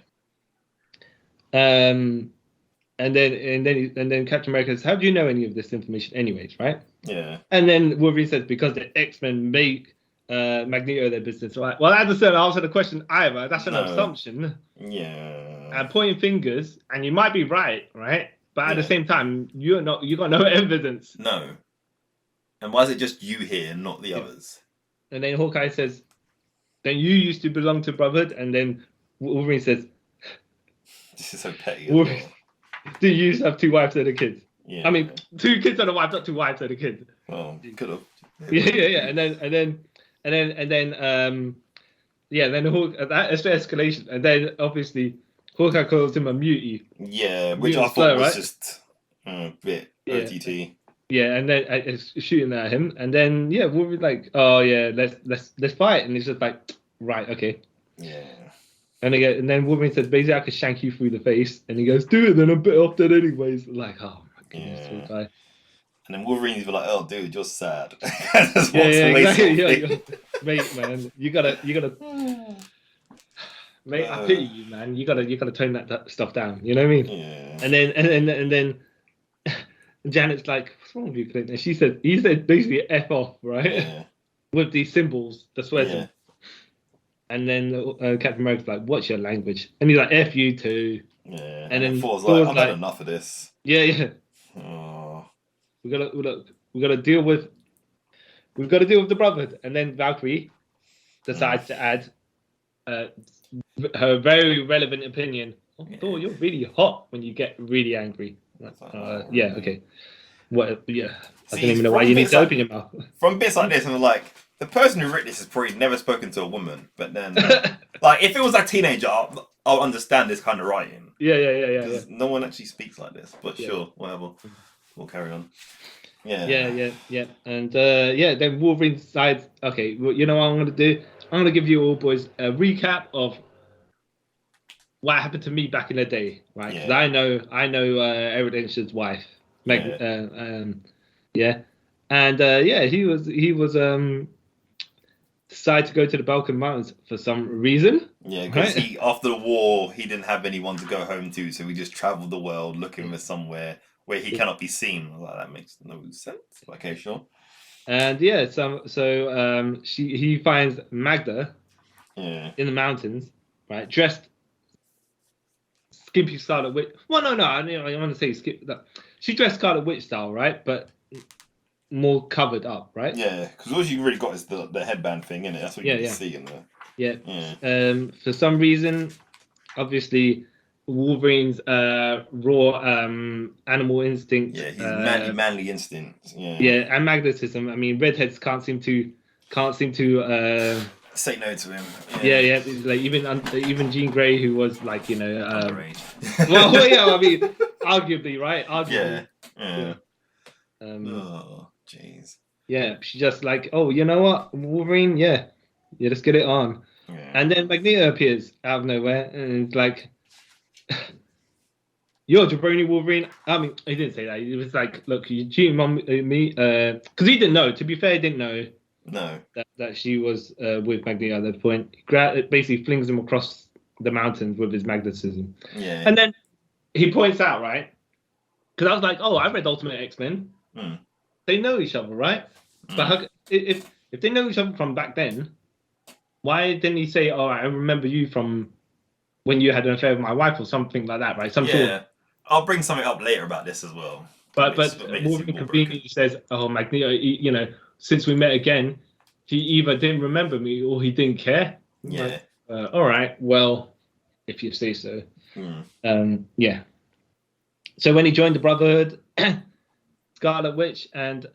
S6: And then Captain America says, "How do you know any of this information, anyways?" Right?
S5: Yeah.
S6: And then Wolverine says, "Because the X-Men make Magneto their business." Right? Well, that doesn't answer the question either. That's an assumption.
S5: Yeah.
S6: And pointing fingers, and you might be right? but at the
S5: Yeah.
S6: same time, you got no evidence.
S5: No. And why is it just you here and not the others?
S6: And then Hawkeye says, "Then you used to belong to Brotherhood." And then Wolverine says,
S5: This is so petty as
S6: Wolverine,
S5: well.
S6: "Do you used to have 2 wives and a kid?"
S5: Yeah.
S6: I mean, 2 kids and a wife, not 2 wives and a kid.
S5: Well, you could have.
S6: Yeah. And then, then that escalation, and then obviously Hawkeye calls him a mutie.
S5: Yeah, which I
S6: Mutant
S5: thought
S6: slur,
S5: was
S6: right?
S5: just a bit
S6: Yeah.
S5: OTT.
S6: Yeah, and then it's shooting at him, and then Wolverine's like, "Oh yeah, let's fight," and he's just like, "Right, okay."
S5: Yeah.
S6: And then Wolverine says, "Basically, I could shank you through the face," and he goes, "Do it, then I'm bit off dead anyways." Like, oh my goodness,
S5: Yeah.
S6: Hawkeye.
S5: And then Wolverine's like, "Oh, dude, you're sad." Just walks
S6: Yeah,
S5: away
S6: exactly.
S5: sort of
S6: Yeah,
S5: thing.
S6: mate, man, you gotta, mate, I pity you, man. You gotta tone that stuff down. You know what I mean?
S5: Yeah.
S6: And then Janet's like, "What's wrong with you, Clint?" And he said basically "F off," right?
S5: Yeah.
S6: With these symbols, the swear
S5: Yeah.
S6: symbols. And then Captain America's like, "What's your language?" And he's like, "F you too."
S5: Yeah.
S6: And
S5: And
S6: then
S5: then Thor's
S6: Thor's
S5: like, "I've had
S6: like-
S5: enough of this."
S6: Yeah.
S5: Oh.
S6: We gotta deal with the Brotherhood. And then Valkyrie decides to add her very relevant opinion. "Oh, Thor, you're really hot when you get really angry." Yeah, okay. What? Yeah, I
S5: See,
S6: don't even know why
S5: from
S6: you need
S5: bits
S6: to
S5: like-
S6: open your mouth.
S5: From bits like this, and like the person who wrote this has probably never spoken to a woman. But then, like, if it was a teenager, I'll understand this kind of writing.
S6: Yeah.
S5: Because no one actually speaks like this. But
S6: Yeah.
S5: sure, whatever. We'll carry on. Yeah.
S6: Yeah. And then Wolverine decides, okay, well, you know what I'm gonna do? I'm gonna give you all boys a recap of what happened to me back in the day, right? Because
S5: Yeah.
S6: I know Eridentia's wife, Meg.
S5: Yeah.
S6: And he was decided to go to the Balkan Mountains for some reason.
S5: Yeah, because
S6: Right.
S5: after the war, he didn't have anyone to go home to, so he just travelled the world looking for somewhere where he cannot be seen. I was like, that makes no sense. Okay, sure.
S6: And he finds Magda
S5: Yeah.
S6: in the mountains, right? Dressed skimpy Scarlet Witch. Well, no, I want to say skip that. She dressed Scarlet Witch style, right? But more covered up, right?
S5: Yeah, because all you really got is the headband thing, innit? That's what you see in there.
S6: Yeah.
S5: Yeah.
S6: For some reason, obviously, Wolverine's raw animal instinct.
S5: Yeah, he's manly instinct. Yeah.
S6: Yeah, and magnetism. I mean, redheads can't seem to.
S5: Say no to him.
S6: Yeah. Like even Jean Grey, who was like
S5: Underage.
S6: well, yeah. I mean, arguably, right? Arguably.
S5: Yeah.
S6: Yeah.
S5: Oh, jeez.
S6: Yeah. She's just like, oh, you know what, Wolverine? Yeah, let's get it on.
S5: Yeah.
S6: And then Magneto appears out of nowhere, and it's like, "You're Jabroni Wolverine." I mean, he didn't say that. He was like, "Look, you cheating on me," because he didn't know. To be fair, he didn't know
S5: No.
S6: that she was with Magneto at that point. It basically flings him across the mountains with his magnetism.
S5: Yeah.
S6: And then he points out, right? Because I was like, "Oh, I read Ultimate X-Men.
S5: Mm.
S6: They know each other, right?" But if they know each other from back then, why didn't he say, "Oh, I remember you from when you had an affair with my wife," or something like that, right? Some sort of.
S5: Yeah. I'll bring something up later about this as well.
S6: But
S5: Makes it
S6: Wolverine
S5: more
S6: conveniently says, "Oh, Magneto, since we met again, he either didn't remember me or he didn't care."
S5: Yeah.
S6: Like, all right, well, if you say so.
S5: Mm.
S6: Yeah. So when he joined the Brotherhood, Scarlet Witch and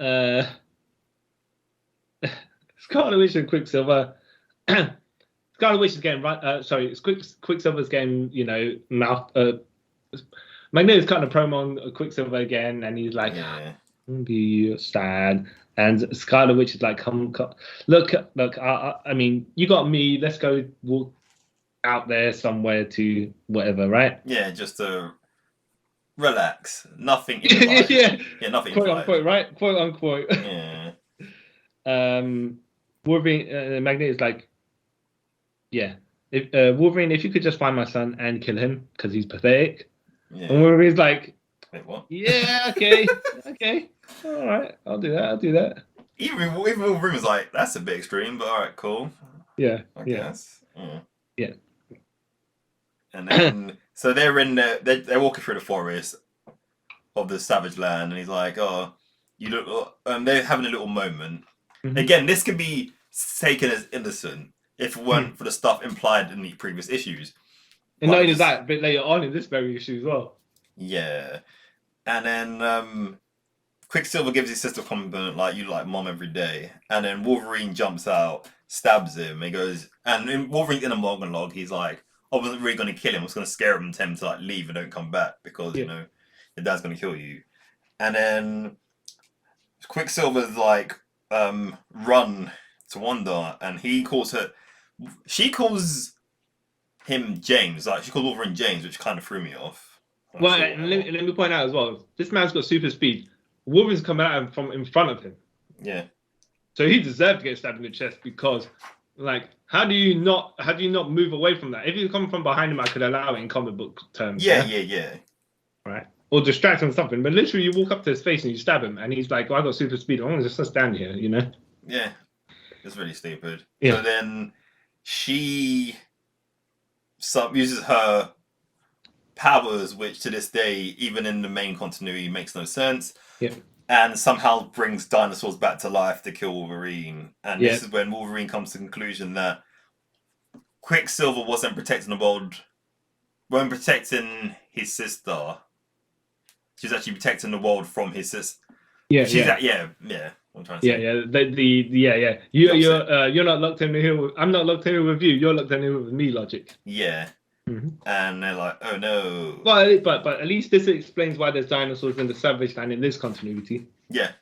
S6: Quicksilver. Scarlet Witch is getting Quicksilver's getting mouth. Magneto's cutting a promo on Quicksilver again, and he's like,
S5: Yeah.
S6: "Be sad." And Scarlet Witch is like, "Come, look. I mean, you got me. Let's go walk out there somewhere to whatever, right?"
S5: Yeah, just to relax. Nothing implied.
S6: Yeah,
S5: Nothing
S6: quote
S5: implied.
S6: unquote, right? Quote unquote.
S5: Yeah.
S6: Wolverine, Magneto is like, yeah. If Wolverine, if you could just find my son and kill him because he's pathetic.
S5: Yeah.
S6: And Wolverine's like,
S5: Wait, what?
S6: yeah, okay, okay, all right, I'll do that.
S5: Even Wolverine was like, that's a bit extreme, but alright, cool.
S6: Yeah,
S5: I
S6: yeah,
S5: guess.
S6: yeah.
S5: And then, so they're walking through the forest. of the Savage Land, and he's like, "Oh, you look." They're having a little moment.
S6: Mhm.
S5: Again, this can be taken as innocent if it weren't for the stuff implied in the previous issues.
S6: And
S5: But
S6: not only
S5: just-
S6: that, but later on in this very issue as well.
S5: Yeah, and then Quicksilver gives his sister a compliment like, "You like mom every day," and then Wolverine jumps out, stabs him, and he goes, and Wolverine's in a monologue. He's like, "I wasn't really going to kill him. I was going to scare him and tell him to like leave and don't come back because you know your dad's going to kill you." And then Quicksilver's like, "Run to Wanda," and he calls her. She calls him James. Like she calls Wolverine James, which kind of threw me off.
S6: Well, and let me point out as well. This man's got super speed. Wolverine's coming at him from in front of him,
S5: Yeah.
S6: so he deserved to get stabbed in the chest because, like, how do you not move away from that? If you come from behind him, I could allow it in comic book terms.
S5: Yeah.
S6: Right. Or distract him or something. But literally, you walk up to his face and you stab him, and he's like, "Well, I got super speed. I'm just gonna stand here," you know.
S5: Yeah. It's really stupid.
S6: Yeah.
S5: So then she uses her powers, which to this day, even in the main continuity, makes no sense.
S6: Yeah.
S5: And somehow brings dinosaurs back to life to kill Wolverine. And this
S6: Yeah.
S5: is when Wolverine comes to the conclusion that Quicksilver wasn't protecting the world, wasn't protecting his sister. She's actually protecting the world from his sister.
S6: Yeah.
S5: Yeah. I'm trying to say.
S6: Yeah. You're not locked in here. I'm not locked in here with you. You're locked in here with me. Logic.
S5: Yeah.
S6: Mhm.
S5: And they're like, "Oh no."
S6: Well, but at least this explains why there's dinosaurs in the Savage Land in this continuity.
S5: Yeah.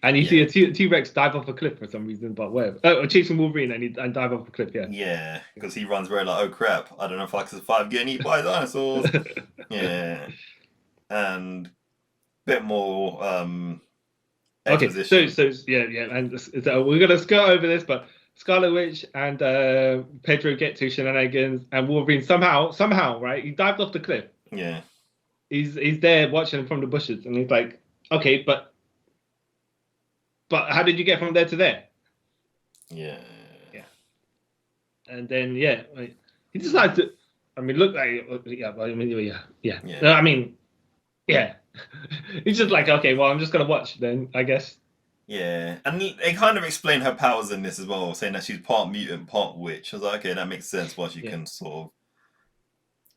S6: And you see a T-Rex dive off a cliff for some reason, but whatever. Oh, chasing Wolverine and dive off a cliff. Yeah.
S5: Yeah, because he runs very like, "Oh crap, I don't know if I can survive getting eaten by dinosaurs." Yeah, and a bit more
S6: Okay,
S5: exposition.
S6: so and so we're gonna skirt over this, but Scarlet Witch and Pedro get to shenanigans, and Wolverine somehow, right? He dived off the cliff.
S5: Yeah,
S6: He's there watching from the bushes, and he's like, "Okay, but how did you get from there to there?"
S5: yeah.
S6: And then he decides to. I mean, look like yeah.
S5: Yeah.
S6: No, I mean, yeah. He's just like, okay, well, I'm just gonna watch then, I guess.
S5: Yeah, and they kind of explain her powers in this as well, saying that she's part mutant, part witch. I was like, okay, that makes sense why she can sort of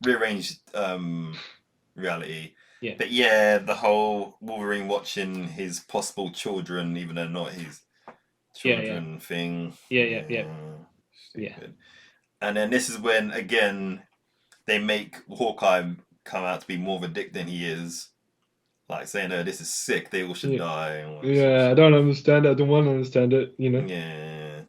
S5: rearrange reality.
S6: Yeah.
S5: But yeah, the whole Wolverine watching his possible children, even though not his children thing.
S6: Yeah.
S5: Stupid. And then this is when, again, they make Hawkeye come out to be more of a dick than he is. Like saying, "Oh, this is sick. They all should die." And all that sort of
S6: I
S5: stuff.
S6: don't understand it. I don't want to understand it. You know.
S5: Yeah.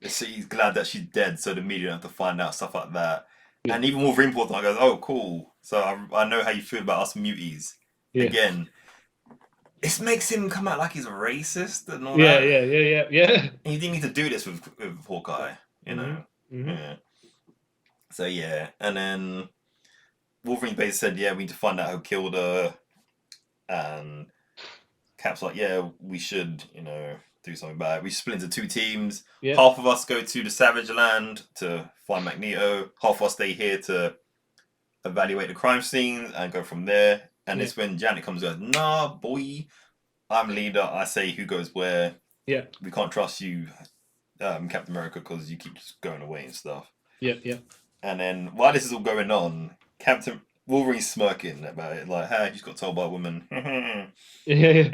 S5: So he's glad that she's dead, so the media don't have to find out stuff like that.
S6: Yeah.
S5: And even Wolverine goes, "Oh, cool. So I know how you feel about us muties."
S6: Yeah.
S5: Again, this makes him come out like he's a racist and all
S6: Yeah.
S5: that. And you didn't need to do this with Hawkeye, you know.
S6: Mhm.
S5: Yeah. So yeah, and then Wolverine basically said, "Yeah, we need to find out who killed her." And Cap's like, "Yeah, we should, do something about it. We split into two teams.
S6: Yeah.
S5: Half of us go to the Savage Land to find Magneto. Half of us stay here to evaluate the crime scene and go from there." And it's when Janet comes and goes, "Nah, boy, I'm leader. I say who goes where.
S6: Yeah.
S5: We can't trust you, Captain America, because you keep just going away and stuff."
S6: Yeah.
S5: And then while this is all going on, Wolverine's smirking about it, like, "Hey, you just got told by a woman."
S6: Yeah.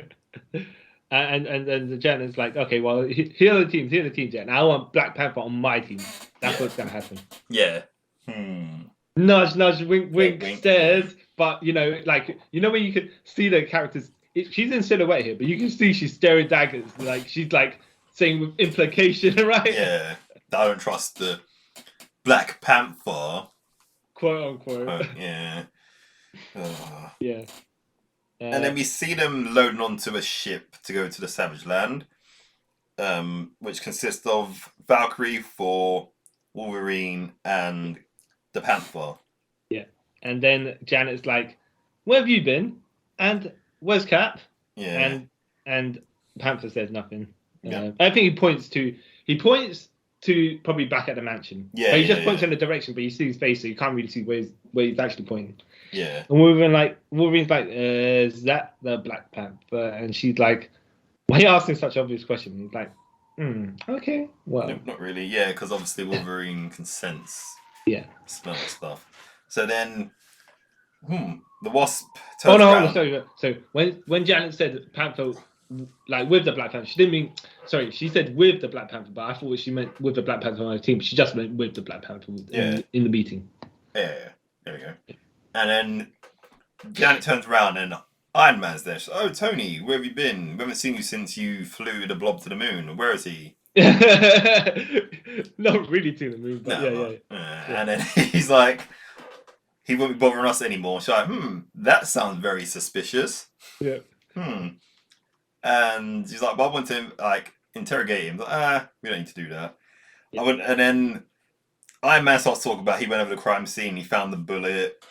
S6: And the Jan is like, okay, well, here are the teams, Jan. I want Black Panther on my team. That's what's gonna happen.
S5: Yeah.
S6: Nudge, wink,
S5: Wink.
S6: stares. But like when you can see the characters. She's in silhouette here, but you can see she's staring daggers. Like she's like saying with implication, right?
S5: Yeah. I don't trust the Black Panther.
S6: Quote unquote.
S5: Yeah.
S6: Yeah.
S5: And then we see them loading onto a ship to go to the Savage Land, which consists of Valkyrie, Thor, Wolverine, and the Panther.
S6: Yeah. And then Janet's like, "Where have you been? And where's Cap?"
S5: Yeah.
S6: And Panther says nothing.
S5: Yeah.
S6: I think he points to probably back at the mansion.
S5: Yeah,
S6: But he just
S5: yeah,
S6: points
S5: yeah.
S6: in the direction, but you see his face, so you can't really see where he's actually pointing.
S5: Yeah.
S6: And Wolverine's like, is that the Black Panther? And she's like, why are you asking such an obvious question? He's like, okay, well,
S5: No, not really. Yeah, because obviously Wolverine can sense,
S6: yeah.
S5: smell stuff. So then, the Wasp
S6: Oh
S5: turns
S6: no,
S5: around.
S6: sorry. So when Janet said Panther, like with the Black Panther, she didn't mean. Sorry, she said with the Black Panther, but I thought she meant with the Black Panther on her team. She just meant with the Black Panther in the meeting.
S5: Yeah, there we go. And then Janet turns around and Iron Man's there. She's like, oh, Tony, where have you been? We haven't seen you since you flew the blob to the moon. Where is he?
S6: Not really to the moon, but
S5: No,
S6: yeah.
S5: And then he's like, he won't be bothering us anymore. She's like, that sounds very suspicious.
S6: Yeah.
S5: And she's like, well, I want to like interrogate him. Like, we don't need to do that. Yeah. And then Iron Man starts talking about he went over the crime scene, he found the bullet,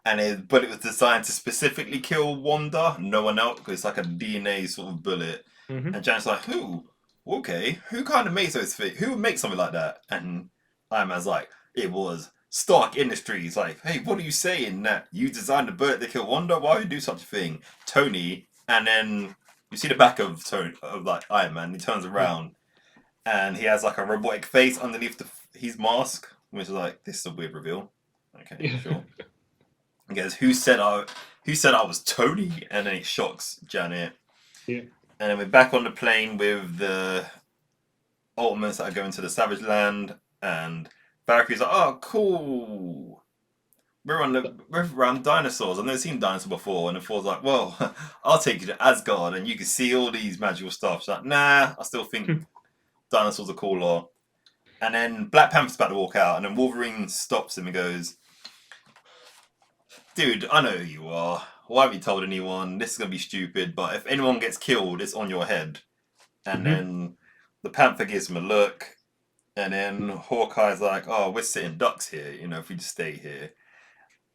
S5: and his bullet was designed to specifically kill Wanda, no one else, because it's like a DNA sort of bullet. And Janet's like, who? Okay, who kind of makes those things? Who would make something like that? And Iron Man's like, it was Stark Industries. Like, hey, what are you saying? That you designed a bullet to kill Wanda? Why would you do such a thing? Tony. And then you see the back of Tony, of like Iron Man. He turns around and he has like a robotic face underneath his mask, which is like, this is a weird reveal. Okay, sure. He goes, who said I was Tony? And then it shocks Janet.
S6: Yeah.
S5: And then we're back on the plane with the Ultimates that are going to the Savage Land, and Valkyrie's like, oh, cool. We're around dinosaurs. I've never seen dinosaurs before. And then Thor's like, well, I'll take you to Asgard and you can see all these magical stuff. She's like, nah, I still think dinosaurs are cooler. And then Black Panther's about to walk out, and then Wolverine stops him and goes, dude, I know who you are. Why haven't you told anyone? This is going to be stupid, but if anyone gets killed, it's on your head. And then the Panther gives him a look, and then Hawkeye's like, oh, we're sitting ducks here, if we just stay here.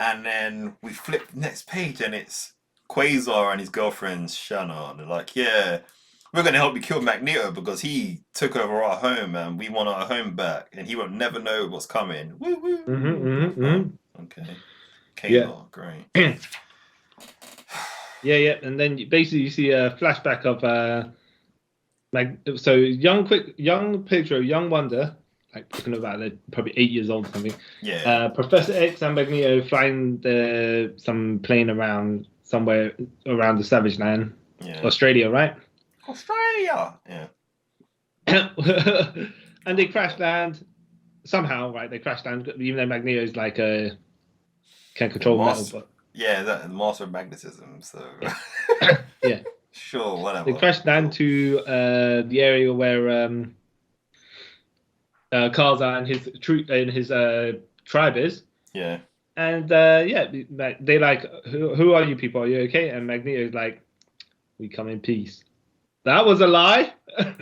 S5: And then we flip the next page, and it's Quasar and his girlfriend, Shanna. And they're like, yeah, we're going to help you kill Magneto because he took over our home, and we want our home back, and he will never know what's coming. Woo woo. Okay. Ka-Zar, great.
S6: Yeah, and then basically you see a flashback of young Pedro, young Wanda, like talking about they're probably 8 years old or something.
S5: Yeah.
S6: Professor X and Magneto flying some plane around somewhere around the Savage Land, Australia, right?
S5: Australia. Yeah.
S6: And they crash land somehow, right? They crash land, even though Magneto's like can control metal, but.
S5: Yeah, the master of magnetism. So
S6: yeah,
S5: sure, whatever.
S6: They crashed down to the area where Ka-Zar and his tribe is.
S5: Yeah.
S6: And they like, who are you people? Are you okay? And Magneto's like, we come in peace. That was a lie.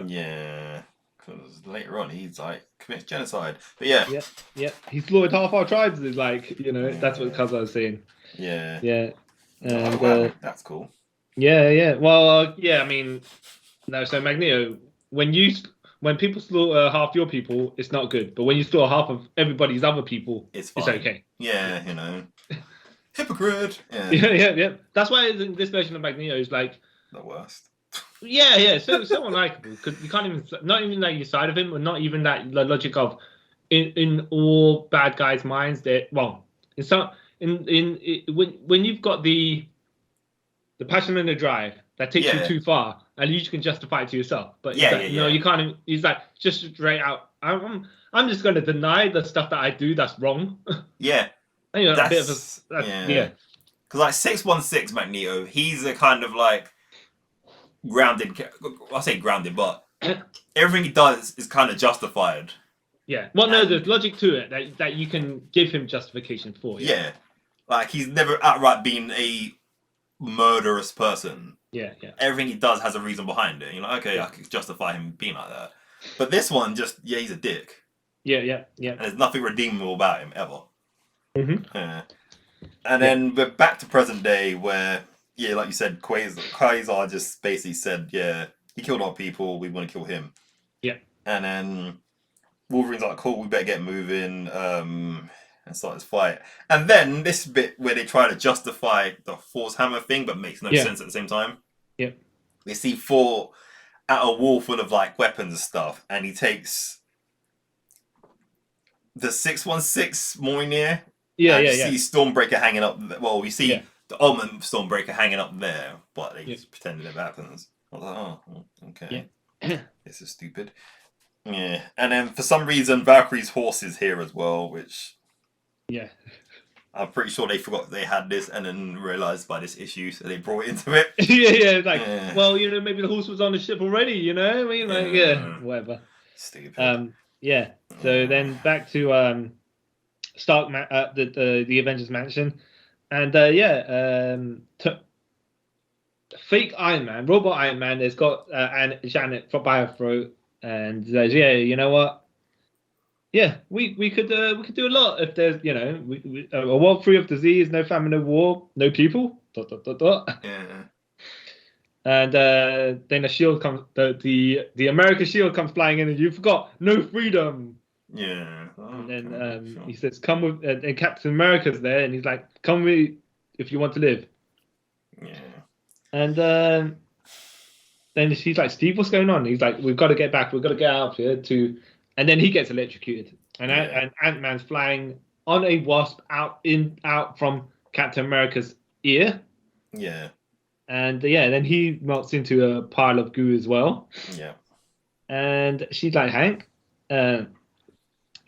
S5: Yeah, because later on he's like commits genocide. But yeah.
S6: Yeah. He slaughtered half our tribes. Is like, that's what Ka-Zar is saying.
S5: Yeah.
S6: And
S5: wow, that's cool.
S6: Yeah. Well, I mean, no. So Magneto, when people slaughter half your people, it's not good. But when you slaughter half of everybody's other people,
S5: it's fine.
S6: It's okay.
S5: Yeah, hypocrite.
S6: Yeah. That's why in this version of Magneto is like
S5: the worst.
S6: Yeah. So unlikable because you can't even not even like your side of him, or not even that the logic of in all bad guys' minds that when you've got the passion and the drive that takes you too far, at least you can justify it to yourself. But no, you can't. He's like just straight out. I'm just going to deny the stuff that I do that's wrong.
S5: Yeah,
S6: a bit of yeah.
S5: Because like 616 Magneto, he's a kind of like grounded. I say grounded, but everything he does is kind of justified.
S6: Yeah. Well, no, there's logic to it that you can give him justification for.
S5: Yeah. Like, he's never outright been a murderous person.
S6: Yeah.
S5: Everything he does has a reason behind it. You're like, okay, I could justify him being like that. But this one, he's a dick.
S6: Yeah.
S5: And there's nothing redeemable about him, ever.
S6: Mm-hmm.
S5: And then we're back to present day where, like you said, Ka-Zar just basically said, he killed our people, we want to kill him.
S6: Yeah.
S5: And then Wolverine's like, cool, we better get moving, and start this fight. And then this bit where they try to justify the Thor's hammer thing, but makes no sense at the same time.
S6: Yeah.
S5: We see Thor at a wall full of like weapons and stuff, and he takes the 616 Mjolnir.
S6: Yeah,
S5: and
S6: yeah,
S5: you
S6: yeah.
S5: see Stormbreaker hanging up. Well, we see the Ultimate Stormbreaker hanging up there, but they just pretend it never happens. I was like, oh, okay.
S6: Yeah.
S5: This is stupid. Yeah, and then for some reason Valkyrie's horse is here as well, which
S6: Yeah.
S5: I'm pretty sure they forgot they had this and then realised by this issue, so they brought it into it.
S6: yeah, it's like, well, you know, maybe the horse was on the ship already, you know? I mean, like, whatever.
S5: Stupid.
S6: Yeah. So then back to Stark, the Avengers Mansion, and fake Iron Man, robot Iron Man, has got Janet by her throat, and says, "Yeah, you know what? Yeah, we could do a lot if there's, you know, a world free of disease, no famine, no war, no people." ...
S5: Yeah.
S6: And then the shield comes, the American shield comes flying in, and you forgot no freedom.
S5: Yeah.
S6: And then he says, "Come with," and Captain America's there, and he's like, "Come with me if you want to live."
S5: Yeah.
S6: And then she's like, "Steve, what's going on?" He's like, "We've got to get back. We've got to get out of here." And then he gets electrocuted, and Ant-Man's flying on a wasp out from Captain America's ear.
S5: Yeah.
S6: And then he melts into a pile of goo as well.
S5: Yeah.
S6: And she's like, "Hank," and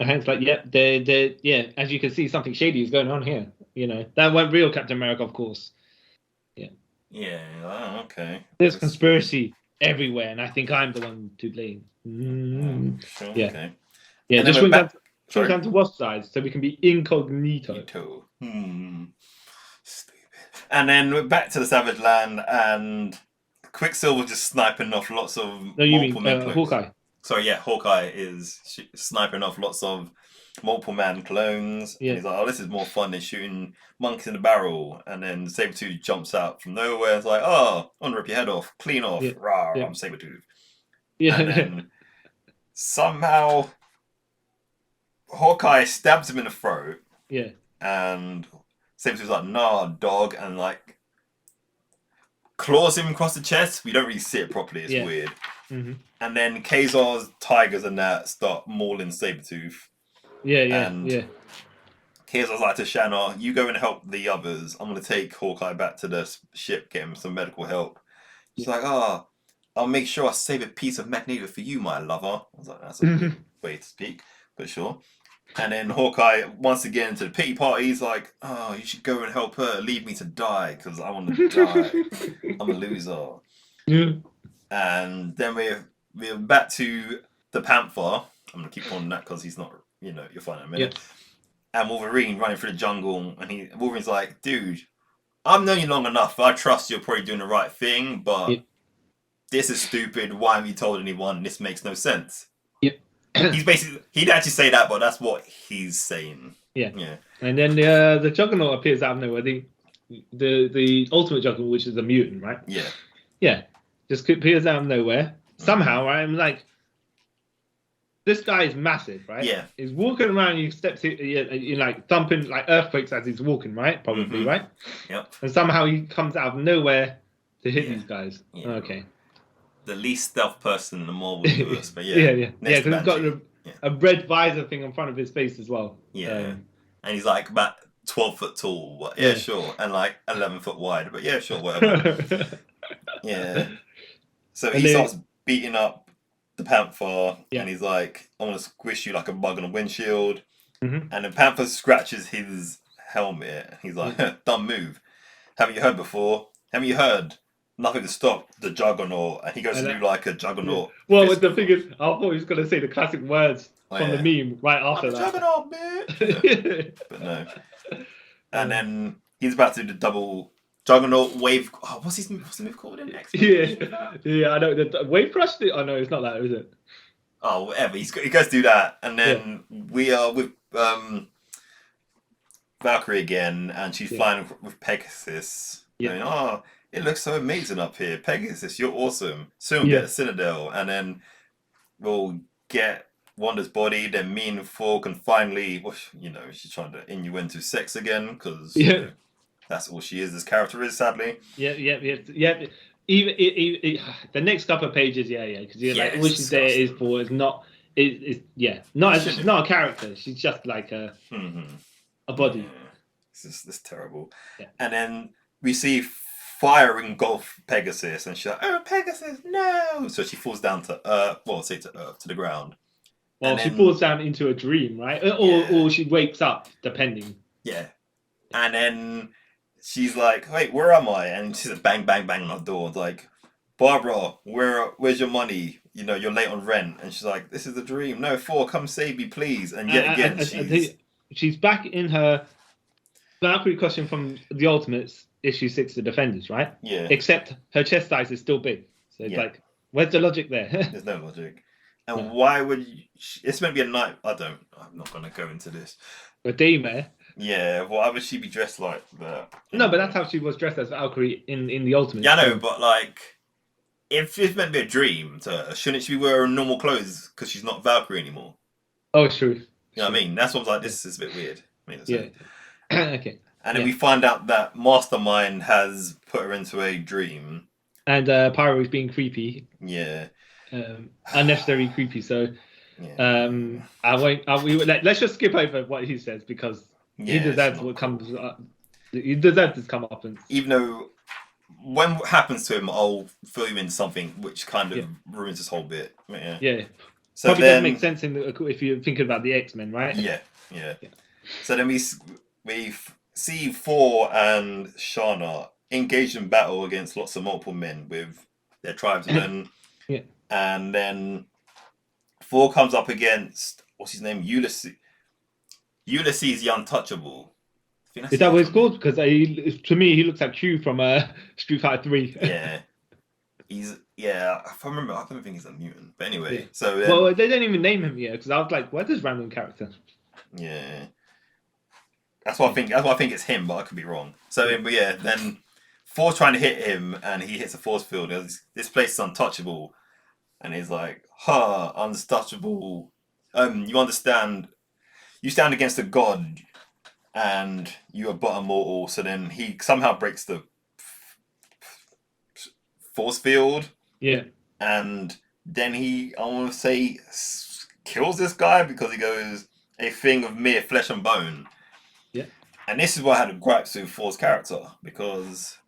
S6: Hank's like, "Yep, yeah. As you can see, something shady is going on here. You know, that weren't real Captain America, of course." Yeah.
S5: Yeah. Oh, okay.
S6: There's conspiracy everywhere, and I think I'm the one to blame.
S5: Sure.
S6: Yeah.
S5: Okay.
S6: Yeah.
S5: And
S6: Just
S5: then
S6: swing down to Wasp sides so we can be incognito.
S5: Stupid. And then we're back to the Savage Land, and Quicksilver just sniping off lots of multiple man clones.
S6: Hawkeye?
S5: Sorry, yeah, Hawkeye is sniping off lots of multiple man clones.
S6: Yeah.
S5: And he's like, "Oh, this is more fun than shooting monkeys in a barrel." And then Sabretooth jumps out from nowhere. It's like, "Oh, I'm gonna rip your head off, clean off.
S6: Yeah.
S5: Rawr,
S6: Yeah.
S5: I'm Sabretooth."
S6: Yeah.
S5: And then somehow Hawkeye stabs him in the throat.
S6: Yeah.
S5: And Sabretooth's like, "Nah, dog," and like claws him across the chest. We don't really see it properly. It's weird.
S6: Mm-hmm.
S5: And then Ka-Zar's tigers and that start mauling Sabretooth.
S6: Yeah.
S5: Ka-Zar's like to Shanna, "You go and help the others. I'm going to take Hawkeye back to the ship, get him some medical help." She's like, "I'll make sure I save a piece of Magneto for you, my lover." I was like, that's a weird way to speak, but sure. And then Hawkeye, once again, to the pity party, he's like, "Oh, you should go and help her. Leave me to die, because I want to die. I'm a loser."
S6: Yeah.
S5: And then we're back to the Panther. I'm going to keep calling him that because he's not, you know, you'll find in a minute. Yeah. And Wolverine running through the jungle, and Wolverine's like, "Dude, I've known you long enough. I trust you're probably doing the right thing, but this is stupid. Why haven't you told anyone? This makes no sense." He'd actually say that, but that's what he's saying. Yeah.
S6: And then the Juggernaut appears out of nowhere. The ultimate Juggernaut, which is a mutant, right? Yeah. Just appears out of nowhere. Somehow, right? I'm like, this guy is massive, right?
S5: Yeah.
S6: He's walking around, you steps you're like thumping like earthquakes as he's walking, right? Probably, right?
S5: Yep.
S6: And somehow he comes out of nowhere to hit these guys. Yeah. Okay.
S5: The least stealth person in the Marvel universe, but
S6: Yeah, because he's got a red visor thing in front of his face as well.
S5: Yeah. And he's like about 12 foot tall. But yeah, sure. And like 11 foot wide. But yeah, sure, whatever. Yeah. So he starts beating up the Panther, and he's like, "I want to squish you like a bug on a windshield." And the Panther scratches his helmet. He's like, "Dumb move. Haven't you heard before? Haven't you heard? Nothing to stop the Juggernaut." And he goes to do like a Juggernaut.
S6: Well, the thing is, I thought he was going to say the classic words from the meme right after that.
S5: Juggernaut, man. But no. And then he's about to do the double Juggernaut wave. Oh, what's the move called in next?
S6: Yeah, I know. The wave crush. Oh no, it's not that, is it?
S5: Oh, whatever. He goes to do that, and then we are with Valkyrie again, and she's flying with Pegasus. Going, "Oh, it looks so amazing up here, Pegasus. You're awesome. Soon we'll get a Citadel, and then we'll get Wanda's body. Then me and Thor can finally, well, you know, she's trying to innuendo sex again because that's all she is. This character is, sadly.
S6: Yeah. Even the next couple of pages, because you're like, all she's there is for is not, she's not a character. She's just like a body.
S5: Yeah. This is terrible.
S6: Yeah.
S5: And then we see fire engulf Pegasus, and she's like, "Oh, Pegasus, no!" So she falls down to to the ground.
S6: Well, she falls down into a dream, right? Or she wakes up, depending.
S5: Yeah. And then she's like, "Wait, where am I?" And she's like, bang, bang, bang on the door. It's like, "Barbara, where's your money? You know, you're late on rent." And she's like, "This is a dream. No, Thor, come save me, please." And yet again,
S6: she's back in her Valkyrie costume from the Ultimates issue 6, The Defenders, right?
S5: Yeah.
S6: Except her chest size is still big. So it's like, where's the logic there?
S5: There's no logic. And why would you... It's meant to be a night... I'm not going to go into this.
S6: Redeemer.
S5: Yeah, why would she be dressed like that?
S6: No, but that's how she was dressed as Valkyrie in the Ultimate.
S5: Yeah, I know, but like... If it's meant to be a dream to her, shouldn't she be wearing normal clothes because she's not Valkyrie anymore?
S6: Oh, it's true.
S5: You know what I mean? That's what I was like, this is a bit weird.
S6: Okay.
S5: And then we find out that Mastermind has put her into a dream.
S6: And Pyro is being creepy.
S5: Yeah.
S6: Unnecessary creepy. So, let's just skip over what he says because he deserves what comes. He deserves this comeuppance.
S5: Even though, when what happens to him, I'll fill you in something which kind of ruins this whole bit.
S6: Yeah.
S5: So
S6: probably
S5: then,
S6: doesn't make sense if you're thinking about the X-Men, right?
S5: Yeah. So then we see Thor and Shana engaged in battle against lots of multiple men with their tribesmen. And then Thor comes up against, what's his name? Ulysses the Untouchable.
S6: Is that what it's called? Because to me, he looks like Q from Street Fighter 3.
S5: Yeah. If I remember, I don't think he's a mutant. But anyway, so...
S6: well, they don't even name him yet, because I was like, where's this random character?
S5: Yeah. That's what I think. That's why I think it's him, but I could be wrong. So, then Thor's trying to hit him, and he hits a force field. This place is untouchable, and he's like, untouchable. You understand? You stand against a god, and you are but a mortal. So then he somehow breaks the force field.
S6: Yeah.
S5: And then I want to say, kills this guy because he goes, "A thing of mere flesh and bone."
S6: Yeah.
S5: And this is why I had a gripe with Thor's character, because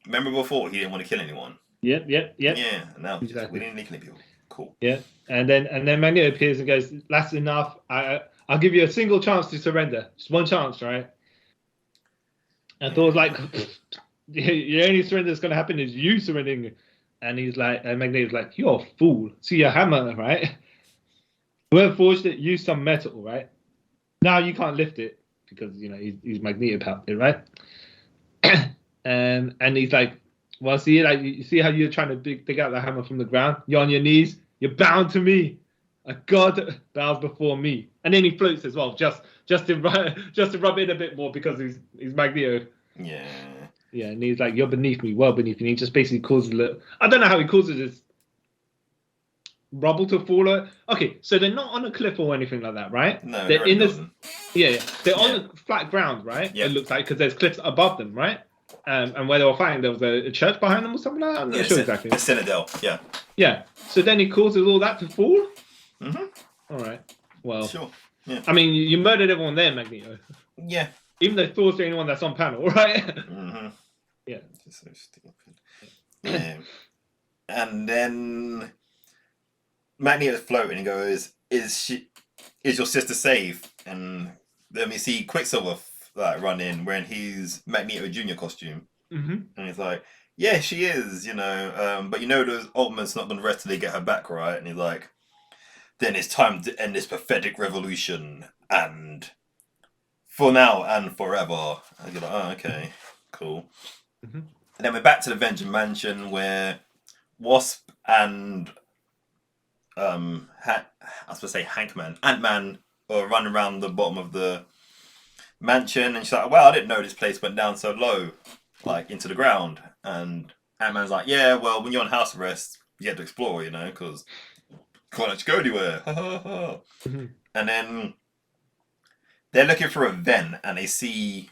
S5: remember before he didn't want to kill anyone.
S6: Yeah.
S5: Yeah. And now
S6: exactly.
S5: we didn't kill people. Cool.
S6: Yeah. And then Magneto appears and goes, "That's enough. I'll give you a single chance to surrender. Just one chance, right?" And Thor's like, "The only surrender that's going to happen is you surrendering." And he's like, and Magneto's like, "You're a fool. See your hammer, right? Whoever forged it used some metal, right? Now you can't lift it because he's Magneto powered, right?" And he's like, "Well, see, you see how you're trying to dig out the hammer from the ground? You're on your knees. You're bound to me. A god bows before me." And then he floats as well, just to rub in a bit more because he's Magneto.
S5: Yeah.
S6: Yeah, and he's like, "You're beneath me, well beneath me." And he just basically causes a little... I don't know how he causes this rubble to fall out. Okay, so they're not on a cliff or anything like that, right?
S5: No,
S6: they're in this... Yeah. They're on the flat ground, right?
S5: Yeah.
S6: It looks like, because there's cliffs above them, right? And where they were fighting, there was a church behind them or something like that? I'm not sure exactly.
S5: The Citadel, yeah.
S6: Yeah, so then he causes all that to fall?
S5: Mm-hmm.
S6: All right, well...
S5: Sure, yeah.
S6: I mean, you murdered everyone there, Magneto.
S5: Yeah.
S6: Even though Thor's the only one that's on panel, right?
S5: Mm-hmm.
S6: Yeah.
S5: Just so stupid. Yeah. And then Magneto's floating and goes, "Is your sister safe?" And then we see Quicksilver run in wearing his Magneto Junior costume.
S6: Mm-hmm.
S5: And he's like, "Yeah, she is, but those Ultimates not gonna rest till they get her back, right?" And he's like, "Then it's time to end this pathetic revolution, and for now and forever." And you're like, "Oh, okay, cool."
S6: Mm-hmm.
S5: And then we're back to the Avenger Mansion where Wasp and Ant-Man are running around the bottom of the mansion, and she's like, "Well, I didn't know this place went down so low, like into the ground." And Ant-Man's like, "Yeah, well, when you're on house arrest, you get to explore, because Can't let you go anywhere.
S6: Mm-hmm.
S5: And then they're looking for a vent, and they see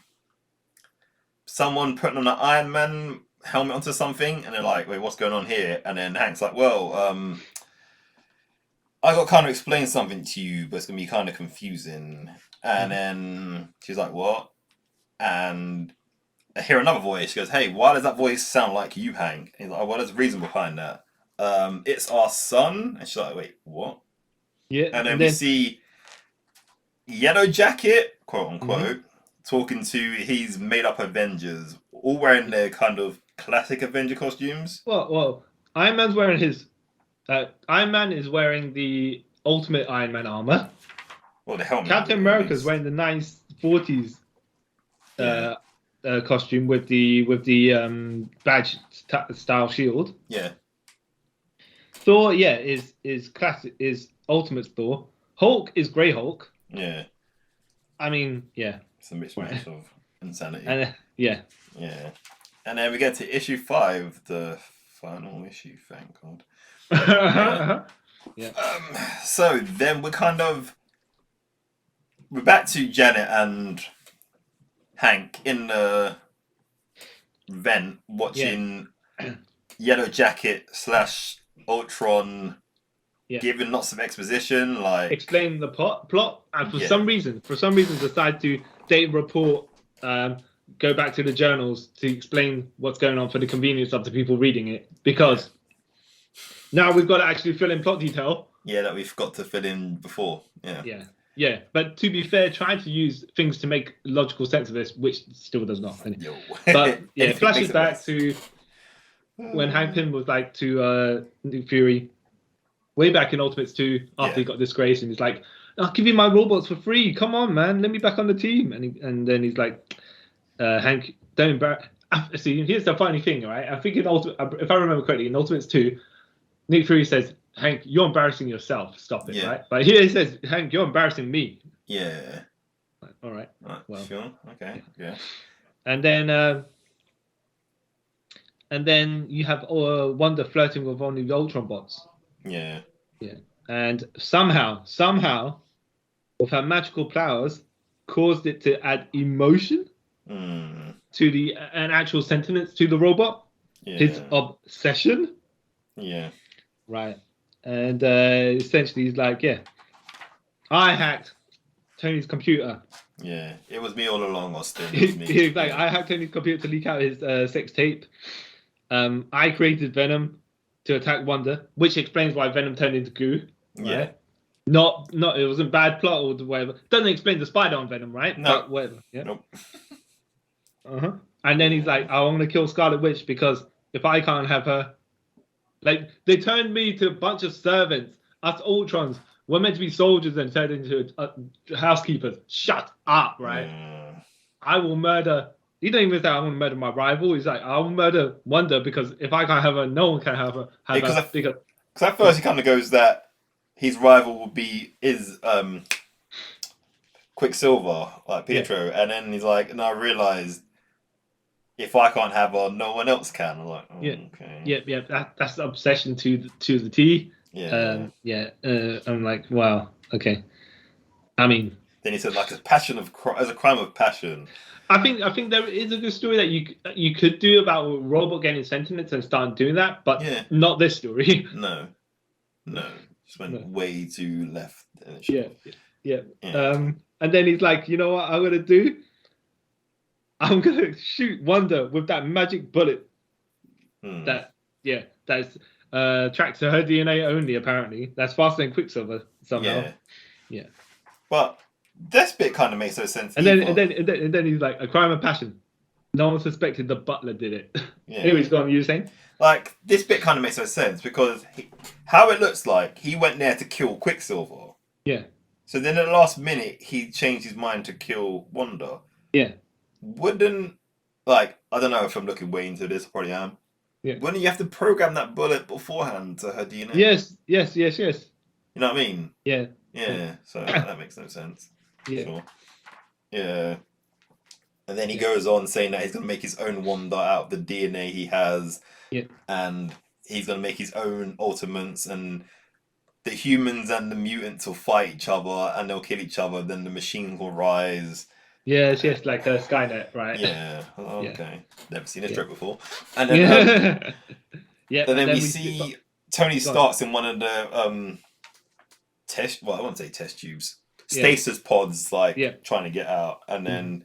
S5: someone putting on an Iron Man helmet onto something, and they're like, "Wait, what's going on here?" And then Hank's like, "Well, I got to kind of explain something to you, but it's gonna be kind of confusing." And then she's like, "What?" And I hear another voice. She goes, "Hey, why does that voice sound like you, Hank?" And he's like, "Oh, well, there's a reason behind that. It's our son." And she's like, "Wait, what?"
S6: Yeah.
S5: And then we see Yellow Jacket, quote unquote, talking to his made up Avengers, all wearing their kind of classic Avenger costumes.
S6: Well, Iron Man's wearing his. Iron Man is wearing the ultimate Iron Man armor.
S5: Well, the helmet.
S6: Captain America's wearing the 1940s costume with the badge style shield.
S5: Yeah.
S6: Thor, is classic, is Ultimate Thor. Hulk is Grey Hulk.
S5: Yeah.
S6: I mean, yeah.
S5: It's a mismatch of insanity.
S6: And yeah.
S5: Yeah. And then we get to issue 5, the final issue, thank God.
S6: Yeah.
S5: So then we're back to Janet and Hank in the vent watching Yellow Jacket / Ultron giving lots of exposition, like
S6: explain the plot, and for some reason decide to date report, go back to the journals to explain what's going on for the convenience of the people reading it, because now we've got to actually fill in plot detail. Yeah,
S5: that we've got to fill in before.
S6: Yeah. But to be fair, trying to use things to make logical sense of this, which still does not. But yeah, flashes back to when Hank Pym was like to Nick Fury, way back in Ultimates 2, after he got disgraced, and he's like, "I'll give you my robots for free. Come on, man, let me back on the team." And then he's like, "Hank, don't embarrass." See, here's the funny thing, right? I think if I remember correctly, in Ultimates 2, Nick Fury says, "Hank, you're embarrassing yourself. Stop it," right? But here he says, "Hank, you're embarrassing me."
S5: Yeah.
S6: Like, all right. Well,
S5: sure. Okay. Yeah.
S6: And then you have Wanda flirting with one of the Ultron bots.
S5: Yeah.
S6: Yeah. And somehow, with her magical powers, caused it to add emotion to an actual sentence to the robot. Yeah. His obsession.
S5: Yeah.
S6: Right. And essentially he's like, I hacked Tony's computer.
S5: Yeah. It was me all along, Austin.
S6: He's like, I hacked Tony's computer to leak out his sex tape. I created Venom to attack Wanda, which explains why Venom turned into goo. Right? Yeah. Not it wasn't bad plot or whatever. Doesn't explain the spider on Venom, right?
S5: No.
S6: But whatever. Yeah.
S5: Nope.
S6: And then he's like, I want to kill Scarlet Witch because if I can't have her, like, they turned me to a bunch of servants. Us Ultrons were meant to be soldiers and turned into housekeepers. Shut up, right? I will murder. He don't even say I want to murder my rival. He's like, I will murder Wanda because if I can't have her, no one can have her.
S5: Because at first he kind of goes that his rival is Quicksilver, like Pietro, and then he's like, and I realized if I can't have her, no one else can. I'm like, okay.
S6: Yeah. That's the obsession to the T.
S5: Yeah.
S6: I'm like, wow, okay. I mean,
S5: then he said like as a crime of passion.
S6: I think there is a good story that you could do about a robot getting sentiments and start doing that, but not this story.
S5: No, just went way too left.
S6: Yeah. And then he's like, you know what I'm gonna do? I'm gonna shoot Wanda with that magic bullet. That's tracked to her DNA only. Apparently, that's faster than Quicksilver somehow. Yeah.
S5: But this bit kind of makes no sense.
S6: And then he's like, a crime of passion. No one suspected the butler did it.
S5: Yeah.
S6: Anyways, go on. You were saying?
S5: Like, this bit kind of makes no sense because how it looks like he went there to kill Quicksilver.
S6: Yeah.
S5: So then at the last minute, he changed his mind to kill Wanda.
S6: Yeah.
S5: Wouldn't, like, I don't know if I'm looking way into this, I probably am.
S6: Yeah.
S5: Wouldn't you have to program that bullet beforehand to her DNA?
S6: Yes.
S5: You know what I mean?
S6: Yeah.
S5: Yeah, so that makes no sense.
S6: Yeah.
S5: Sure. Yeah. And then he goes on saying that he's going to make his own Wanda out of the DNA he has.
S6: Yeah.
S5: And he's going to make his own Ultimates and the humans and the mutants will fight each other and they'll kill each other. Then the machines will rise.
S6: Yeah, it's just like a Skynet, right?
S5: Yeah. Okay. Never seen this
S6: Yeah.
S5: joke before. And then,
S6: yeah.
S5: and then we see Tony Stark's in one of the test. Well, I won't say test tubes. Stasis pods, like trying to get out, and then.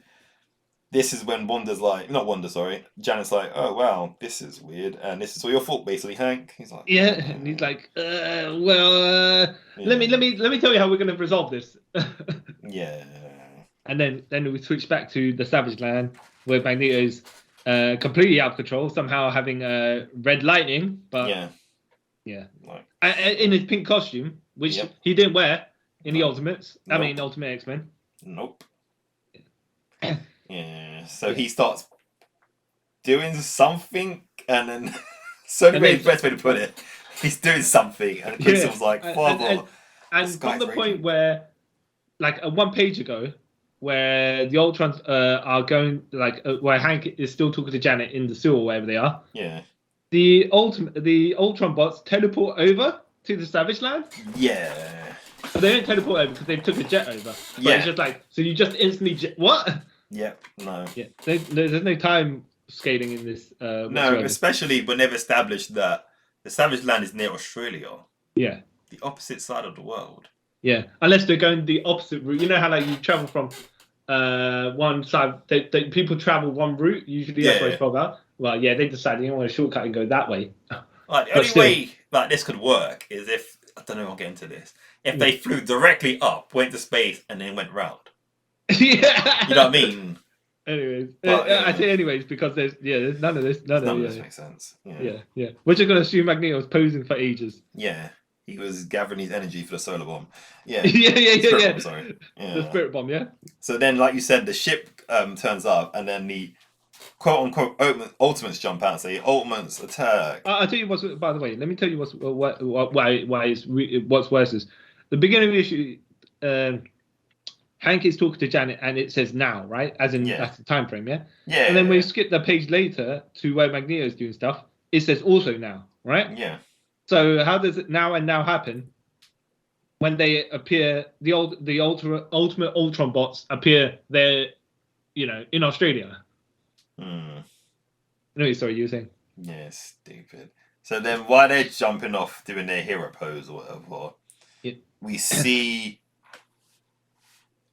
S5: This is when Janet's like, oh wow, this is weird, and this is all your fault, basically, Hank. He's like,
S6: and he's like, let me tell you how we're gonna resolve this.
S5: Yeah.
S6: And then we switch back to the Savage Land, where Magneto's completely out of control, somehow having red lightning, but
S5: like,
S6: in his pink costume, which he didn't wear in the Ultimates. I mean, Ultimate X-Men.
S5: Nope. Yeah, so he starts doing something, and then the best way to put it, he's doing something, and Quicksilver's like, "Father."
S6: And from the point where, like, 1 page ago, where the Ultrons are going, like, where Hank is still talking to Janet in the sewer, or wherever they are.
S5: Yeah.
S6: The Ultron bots teleport over to the Savage Land.
S5: Yeah.
S6: But they don't teleport over because they took a jet over. But it's just like, so you just instantly what?
S5: Yep. No.
S6: Yeah. There's no time scaling in this.
S5: No, especially when they've established that the Savage Land is near Australia.
S6: Yeah.
S5: The opposite side of the world.
S6: Yeah, unless they're going the opposite route. You know how like you travel from one side. People travel one route. Usually that's what it's about. Well, yeah, they decided you want to shortcut and go that way.
S5: Like the only way like this could work is if I don't know. I'll get into this. If they flew directly up, went to space, and then went round.
S6: Yeah.
S5: You know what I mean?
S6: Anyways, I say anyways because there's none of this. None of this
S5: makes sense.
S6: Yeah. We're just gonna assume Magneto was posing for ages.
S5: Yeah, he was gathering his energy for the solar bomb. Yeah.
S6: Yeah.
S5: Bomb, sorry. Yeah.
S6: The spirit bomb. Yeah.
S5: So then, like you said, the ship turns up, and then the quote unquote Ultimates jump out and say, "Ultimates attack."
S6: I'll tell you what's. By the way, let me tell you what's worse is the beginning of the issue. Hank is talking to Janet, and it says now, right? As in that's the time frame, yeah.
S5: Yeah.
S6: And then we skip the page later to where Magneto's doing stuff. It says also now, right?
S5: Yeah.
S6: So how does it now and now happen when they appear? The ultimate Ultron bots appear there, in Australia. No, sorry, you were saying.
S5: Yeah, stupid. So then, why they're jumping off doing their hero pose or whatever?
S6: Yeah.
S5: We see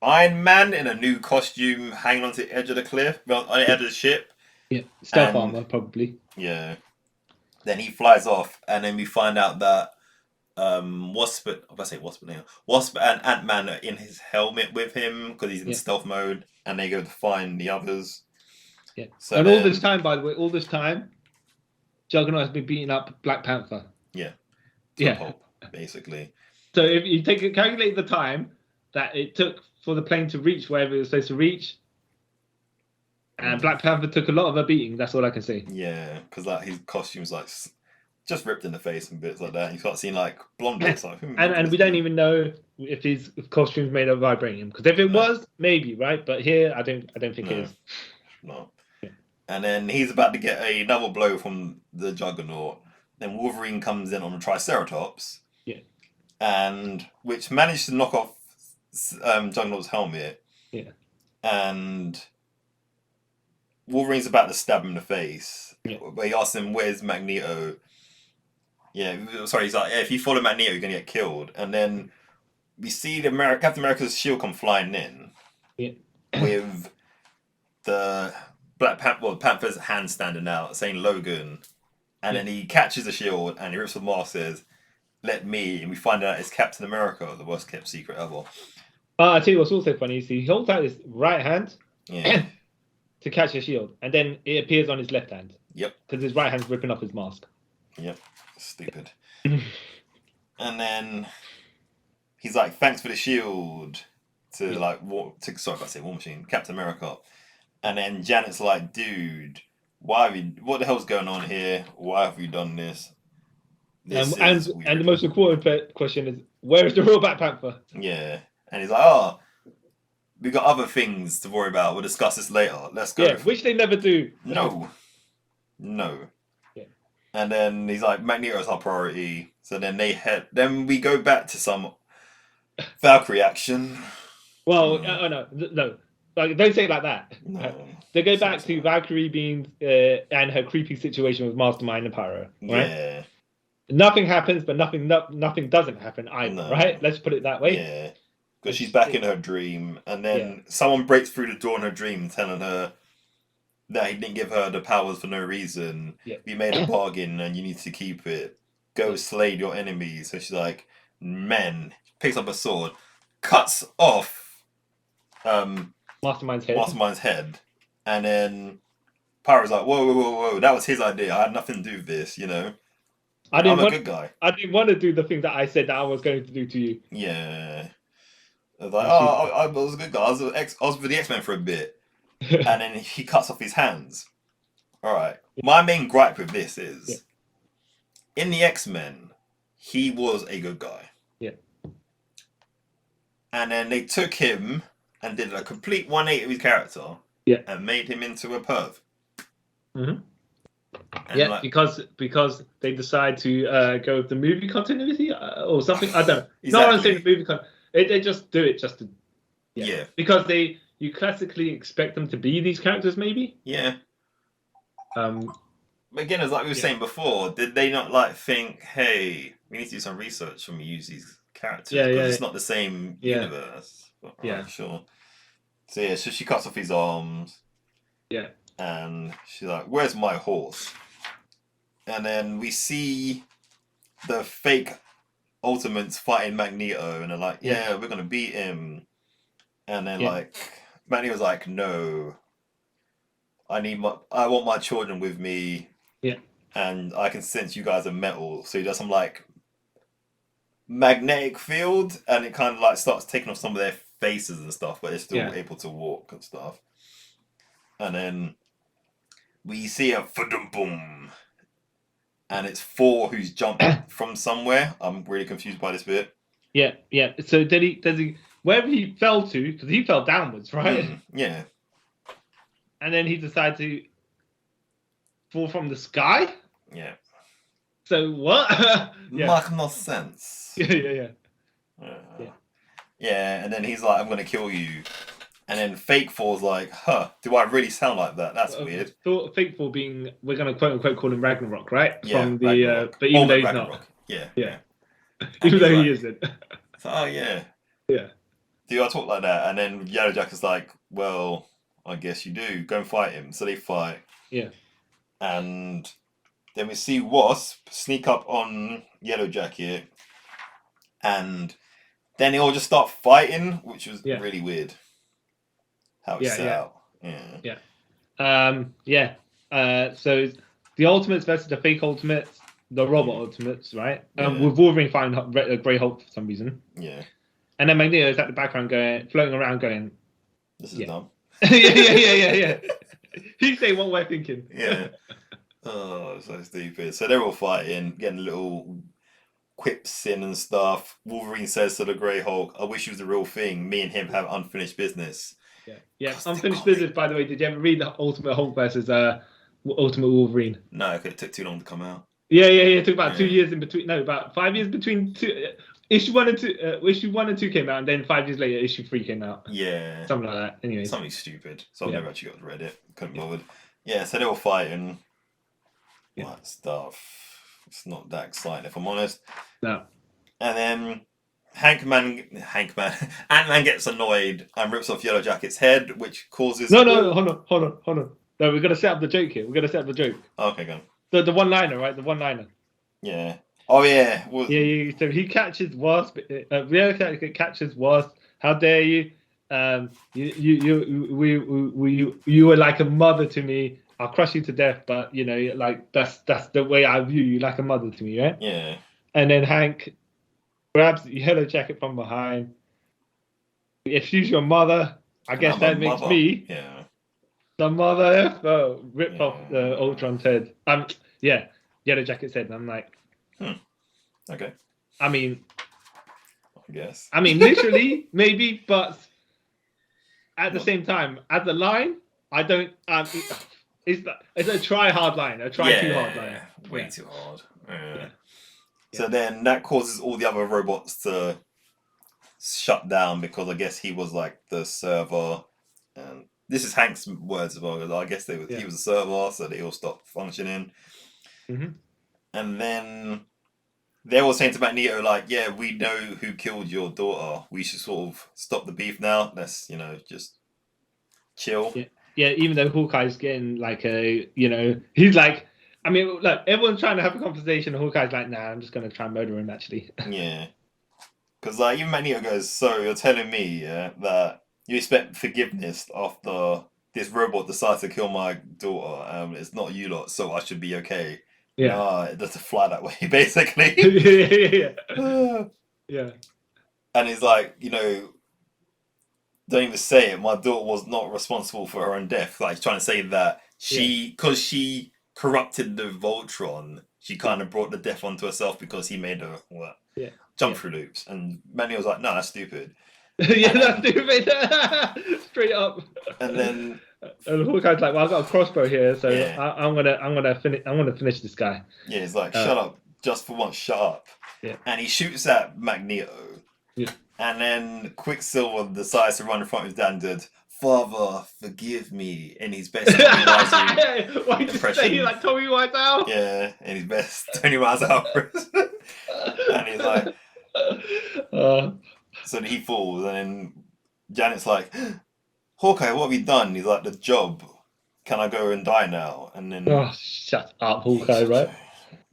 S5: Iron Man in a new costume hanging onto the edge of the cliff, on the edge of the ship.
S6: Yeah, stealth armor probably.
S5: Yeah. Then he flies off, and then we find out that Wasp and Ant-Man are in his helmet with him because he's in stealth mode, and they go to find the others.
S6: Yeah.
S5: So
S6: and all this time, by the way, Juggernaut has been beating up Black Panther.
S5: Yeah. Pulp, basically.
S6: So if you calculate the time that it took for the plane to reach wherever it was supposed to reach, and Black Panther took a lot of a beating. That's all I can say.
S5: Yeah, because like his costume's like just ripped in the face and bits like that. You can't see like blonde bits like.
S6: And we don't even know if his costume's made of vibranium. Because if it was, maybe right. But here, I don't think it is.
S5: No. Yeah. And then he's about to get another blow from the Juggernaut. Then Wolverine comes in on the Triceratops.
S6: Yeah.
S5: And which managed to knock off Juggernaut's helmet.
S6: Yeah.
S5: And Wolverine's about to stab him in the face.
S6: Yeah.
S5: But he asks him, "Where's Magneto?" Yeah, sorry, he's like, if you follow Magneto, you're going to get killed. And then we see Captain America's shield come flying in.
S6: Yeah.
S5: With the Panther's hand standing out, saying Logan. And then he catches the shield and he rips the mask, says, "Let me." And we find out it's Captain America, the worst kept secret ever.
S6: I tell you what's also funny is he holds out his right hand to catch a shield. And then it appears on his left hand.
S5: Yep.
S6: Because his right hand's ripping off his mask.
S5: Yep. Stupid. And then he's like, "Thanks for the shield," to War Machine, Captain America. And then Janet's like, "Dude, what the hell's going on here? Why have you done this?"
S6: And the most important question is, where is the real Black Panther?
S5: Yeah. And he's like, "Oh, we got other things to worry about. We'll discuss this later. Let's go."
S6: Yeah, which they never do.
S5: No. Yeah. And then he's like, "Magneto's our priority. So then then we go back to some Valkyrie action.
S6: Well, no. Like, don't say it like that.
S5: No.
S6: They go back to Valkyrie being and her creepy situation with Mastermind and Pyro. Right?
S5: Yeah.
S6: Nothing happens, but nothing doesn't happen either.
S5: No.
S6: Right? Let's put it that way.
S5: Yeah. Because she's back in her dream, and then someone breaks through the door in her dream, telling her that he didn't give her the powers for no reason.
S6: Yeah.
S5: We made a bargain, and you need to keep it. Go slay your enemies. So she's like, men. Picks up a sword, cuts off
S6: Mastermind's
S5: head, and then Pyro's like, whoa, that was his idea. I had nothing to do with this, you know. I'm a good guy.
S6: I didn't want to do the thing that I said that I was going to do to you.
S5: Yeah. I was like, I was a good guy. I was with the X-Men for a bit. And then he cuts off his hands. Alright. My main gripe with this is, in the X-Men, he was a good guy.
S6: Yeah.
S5: And then they took him and did a complete 180 of his character.
S6: Yeah.
S5: And made him into a perv.
S6: Mm-hmm.
S5: And
S6: yeah, because they decide to go with the movie continuity or something. I don't know.
S5: Exactly.
S6: No one's saying the movie continuity. They just do it just to...
S5: Yeah.
S6: Because you classically expect them to be these characters, maybe?
S5: Yeah.
S6: But
S5: again, as like we were saying before, did they not like think, hey, we need to do some research when we use these characters? Because it's not the same universe. But, sure. So so she cuts off his arms.
S6: Yeah.
S5: And she's like, where's my horse? And then we see the fake Ultimates fighting Magneto, and they're like, yeah, we're gonna beat him. And then like Magneto's like, no, I want my children with me.
S6: Yeah.
S5: And I can sense you guys are metal. So he does some like magnetic field, and it kind of like starts taking off some of their faces and stuff, but they're still able to walk and stuff. And then we see a boom, and it's Thor who's jumped from somewhere. I'm really confused by this bit.
S6: Yeah. So does he wherever he fell to, because he fell downwards, right?
S5: Yeah.
S6: And then he decided to fall from the sky?
S5: Yeah.
S6: So what?
S5: Make no sense.
S6: Yeah,
S5: and then he's like, I'm gonna kill you. And then fake Thor's like, do I really sound like that? That's weird.
S6: Fake Thor being, we're gonna quote unquote call him Ragnarok, right?
S5: Yeah,
S6: From the but even though he's
S5: Ragnarok.
S6: not.
S5: Yeah.
S6: Even though he isn't.
S5: So, yeah.
S6: Yeah.
S5: Do I talk like that? And then Yellow Jacket's like, well, I guess you do. Go and fight him. So they fight.
S6: Yeah.
S5: And then we see Wasp sneak up on Yellow Jacket. And then they all just start fighting, which was really weird. How it's set out.
S6: So the Ultimates versus the fake Ultimates, the Robot Ultimates, right? With Wolverine fighting Grey Hulk for some reason.
S5: Yeah.
S6: And then Magneto is at the background floating around going,
S5: this is dumb.
S6: yeah. He's saying what we're thinking.
S5: Yeah. Oh, so stupid. So they're all fighting, getting little quips in and stuff. Wolverine says to the Grey Hulk, I wish he was the real thing. Me and him have unfinished business.
S6: Yeah. Unfinished business, by the way. Did you ever read the Ultimate Hulk versus Ultimate Wolverine?
S5: No, because it took too long to come out.
S6: Yeah. It took about 2 years in between. No, about 5 years between two. Issue 1 and 2. Issue 1 and 2 came out, and then 5 years later, issue 3 came out.
S5: Yeah.
S6: Something like that. Anyway.
S5: Something stupid. So I've never actually got to read it. Couldn't bothered. Yeah, so they were fighting. That stuff. It's not that exciting, if I'm honest.
S6: No.
S5: And then Ant-Man gets annoyed and rips off Yellow Jacket's head, which causes...
S6: No, hold on. No, we're going to set up the joke here.
S5: Okay, go on.
S6: The one-liner, right? The one-liner.
S5: Yeah. Oh, yeah.
S6: So he catches Wasp. Yellow catches Wasp. How dare you? You were like a mother to me. I'll crush you to death, but you know, like that's the way I view you, like a mother to me, right?
S5: Yeah.
S6: And then Hank grabs Yellow Jacket from behind. If she's your mother, I guess that makes me the mother. Rip off the Ultron's head. Yellow Jacket's head, and I'm like,
S5: okay.
S6: I mean,
S5: I guess.
S6: I mean, literally, maybe, but at the same time, as a line, I don't. It's a try hard line, a try too hard line.
S5: Way too hard. So then that causes all the other robots to shut down because I guess he was like the server. And this is Hank's words as well. I guess he was a server, so they all stopped functioning.
S6: Mm-hmm.
S5: And then they're all saying to Magneto, like, yeah, we know who killed your daughter. We should sort of stop the beef now. Let's, just chill.
S6: Yeah, even though Hawkeye's getting like he's like, I mean, look, everyone's trying to have a conversation. And Hawkeye's like, nah, I'm just going to try and murder him, actually.
S5: Yeah. Because like, even Magneto goes, so you're telling me that you expect forgiveness after this robot decides to kill my daughter. It's not you lot, so I should be okay.
S6: Yeah.
S5: It doesn't fly that way, basically.
S6: Yeah.
S5: And he's like, don't even say it. My daughter was not responsible for her own death. Like, he's trying to say that because she corrupted the Voltron, she kind of brought the death onto herself because he made her jump through loops. And Magneto was like, no, that's stupid.
S6: That's stupid. Straight up.
S5: And then
S6: Hawkeye's like, well, I've got a crossbow here, so I'm gonna finish this guy.
S5: Yeah, he's like, shut up, just for once, shut up.
S6: Yeah.
S5: And he shoots at Magneto.
S6: Yeah.
S5: And then Quicksilver decides to run in front of his dad and did, Father, forgive me, in his best
S6: Why did you say like Tommy Wiseau?
S5: Yeah, in his best Tony Wiseau. And he's like, so he falls, and then Janet's like, Hawkeye, what have you done? He's like, the job. Can I go and die now? And then
S6: shut up, Hawkeye, right?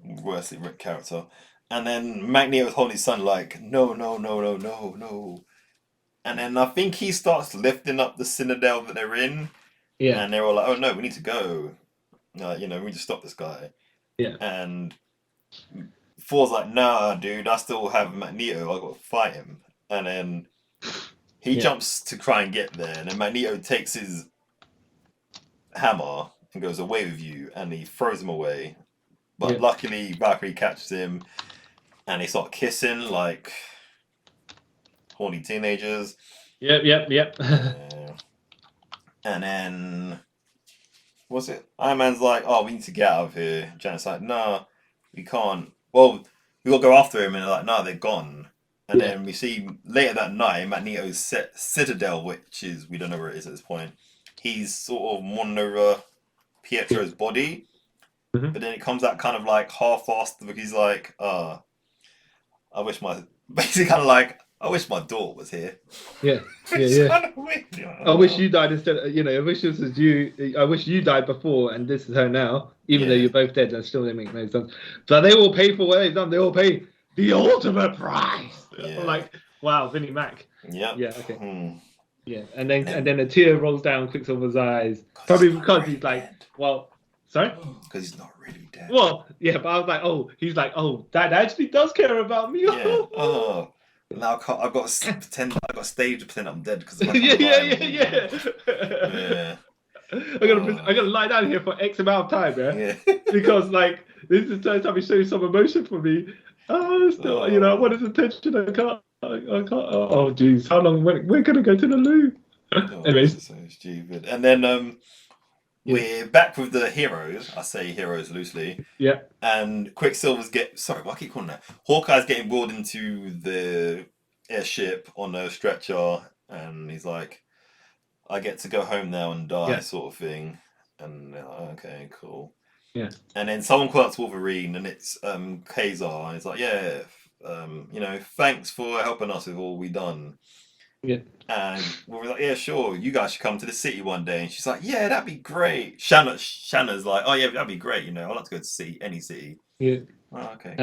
S5: Worstly written character. And then Magneto's holding his son like, no. And then I think he starts lifting up the Citadel that they're in. Yeah. And they're all like, oh no, we need to go. We need to stop this guy.
S6: Yeah.
S5: And Thor's like, nah, dude, I still have Magneto. I got to fight him. And then he jumps to try and get there. And then Magneto takes his hammer and goes, away with you. And he throws him away. But luckily, Valkyrie catches him. And they start kissing like horny teenagers.
S6: Yep.
S5: And then, what's it? Iron Man's like, oh, we need to get out of here. Janet's like, no, we can't. Well, we got to go after him. And they're like, no, they're gone. And then we see later that night, Magneto's Citadel, which is, we don't know where it is at this point. He's sort of mourning over Pietro's body. Mm-hmm. But then it comes out kind of like half-assed because he's like, I wish my daughter was here.
S6: Yeah.
S5: Kind of weird,
S6: I wish you died instead. I wish this was you. I wish you died before, and this is her now. Even though you're both dead, that still didn't make no sense. But they all pay for what they've done. They all pay the ultimate price.
S5: Yeah.
S6: I'm like, wow, Vinnie Mac.
S5: Yeah.
S6: Yeah. Okay. Yeah, and then a tear rolls down Quicksilver's eyes, probably because he's like, well, sorry,
S5: because he's not really dead.
S6: Well, yeah, but I was like, he's like, Dad actually does care about me.
S5: Yeah. Now I've got to pretend. I've got to stage to pretend I'm dead because
S6: yeah. I gotta lie down here for X amount of time, because like this is the first time he's showing some emotion for me. Still, I want his attention. I can't. Oh, jeez, how long? We're gonna go to the loo. Anyways,
S5: so stupid. And then we're back with the heroes. I say heroes loosely.
S6: Yeah.
S5: And Quicksilver's why I keep calling that? Hawkeye's getting wheeled into the airship on a stretcher, and he's like, I get to go home now and die, sort of thing. And they're like, okay, cool.
S6: Yeah.
S5: And then someone quotes Wolverine, and it's Ka-Zar, and he's like, thanks for helping us with all we done.
S6: Yeah.
S5: And we're like, yeah, sure, you guys should come to the city one day. And she's like, yeah, that'd be great. Shanna's like, oh yeah, that'd be great. I'd like to go to any city.
S6: Yeah.
S5: Oh, okay.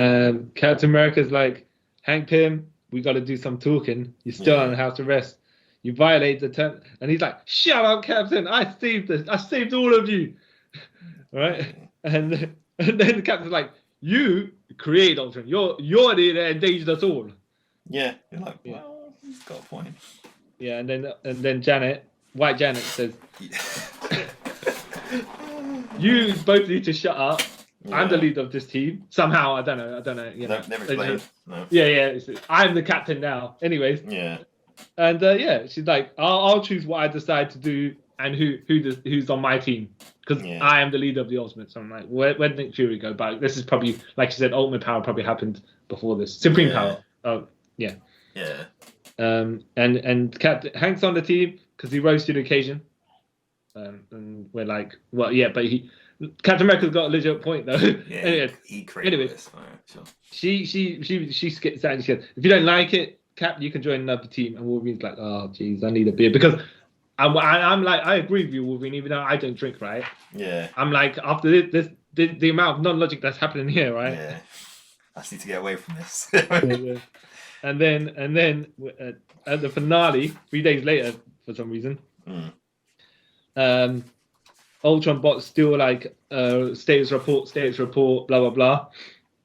S6: Captain America's like, Hank Pym, we got to do some talking. You're still on house arrest. You violate the term. And he's like, shut up, Captain. I saved all of you. Right? And then the captain's like, you create Ultron. You're the one that endangered us all.
S5: Yeah. You're like, well, he's got a point.
S6: Yeah, and then White Janet says, you both need to shut up. Yeah. I'm the leader of this team. Somehow, I don't know.
S5: Never explained. No.
S6: Yeah. I'm the captain now. Anyways.
S5: Yeah.
S6: And she's like, I'll choose what I decide to do, and who's on my team, because I am the leader of the Ultimates. So I'm like, where did Nick Fury go? But this is probably, like you said, Ultimate Power probably happened before this. Supreme Power. Oh, yeah.
S5: Yeah.
S6: And Captain Hank's on the team because he rose to the occasion. And we're like, well, yeah, but Captain America's got a legit point though.
S5: Yeah,
S6: anyway,
S5: he created this. Right, sure.
S6: She skips out and she said, if you don't like it, Cap, you can join another team. And Wolverine's like, oh, geez, I need a beer. Because I'm like, I agree with you, Wolverine, even though I don't drink, right?
S5: Yeah.
S6: I'm like, after this the amount of non-logic that's happening here, right?
S5: Yeah. I just need to get away from this.
S6: Yeah. And then at the finale, 3 days later, for some reason, Ultron bot's still like status report, blah blah blah,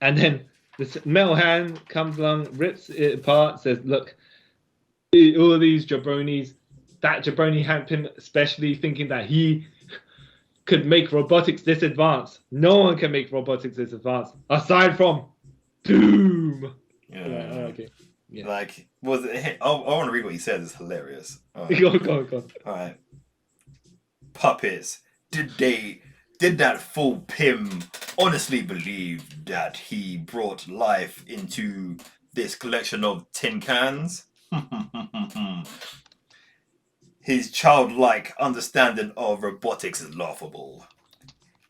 S6: and then this metal hand comes along, rips it apart, says, "Look, all these jabronis, that jabroni Hampton, especially thinking that he could make robotics this advanced. No one can make robotics this advanced aside from Doom."
S5: Yeah.
S6: Okay. Yeah.
S5: Like, was it? I want to read what he says. It's hilarious.
S6: Go on.
S5: All right. Puppets. Did that fool Pym honestly believe that he brought life into this collection of tin cans? His childlike understanding of robotics is laughable.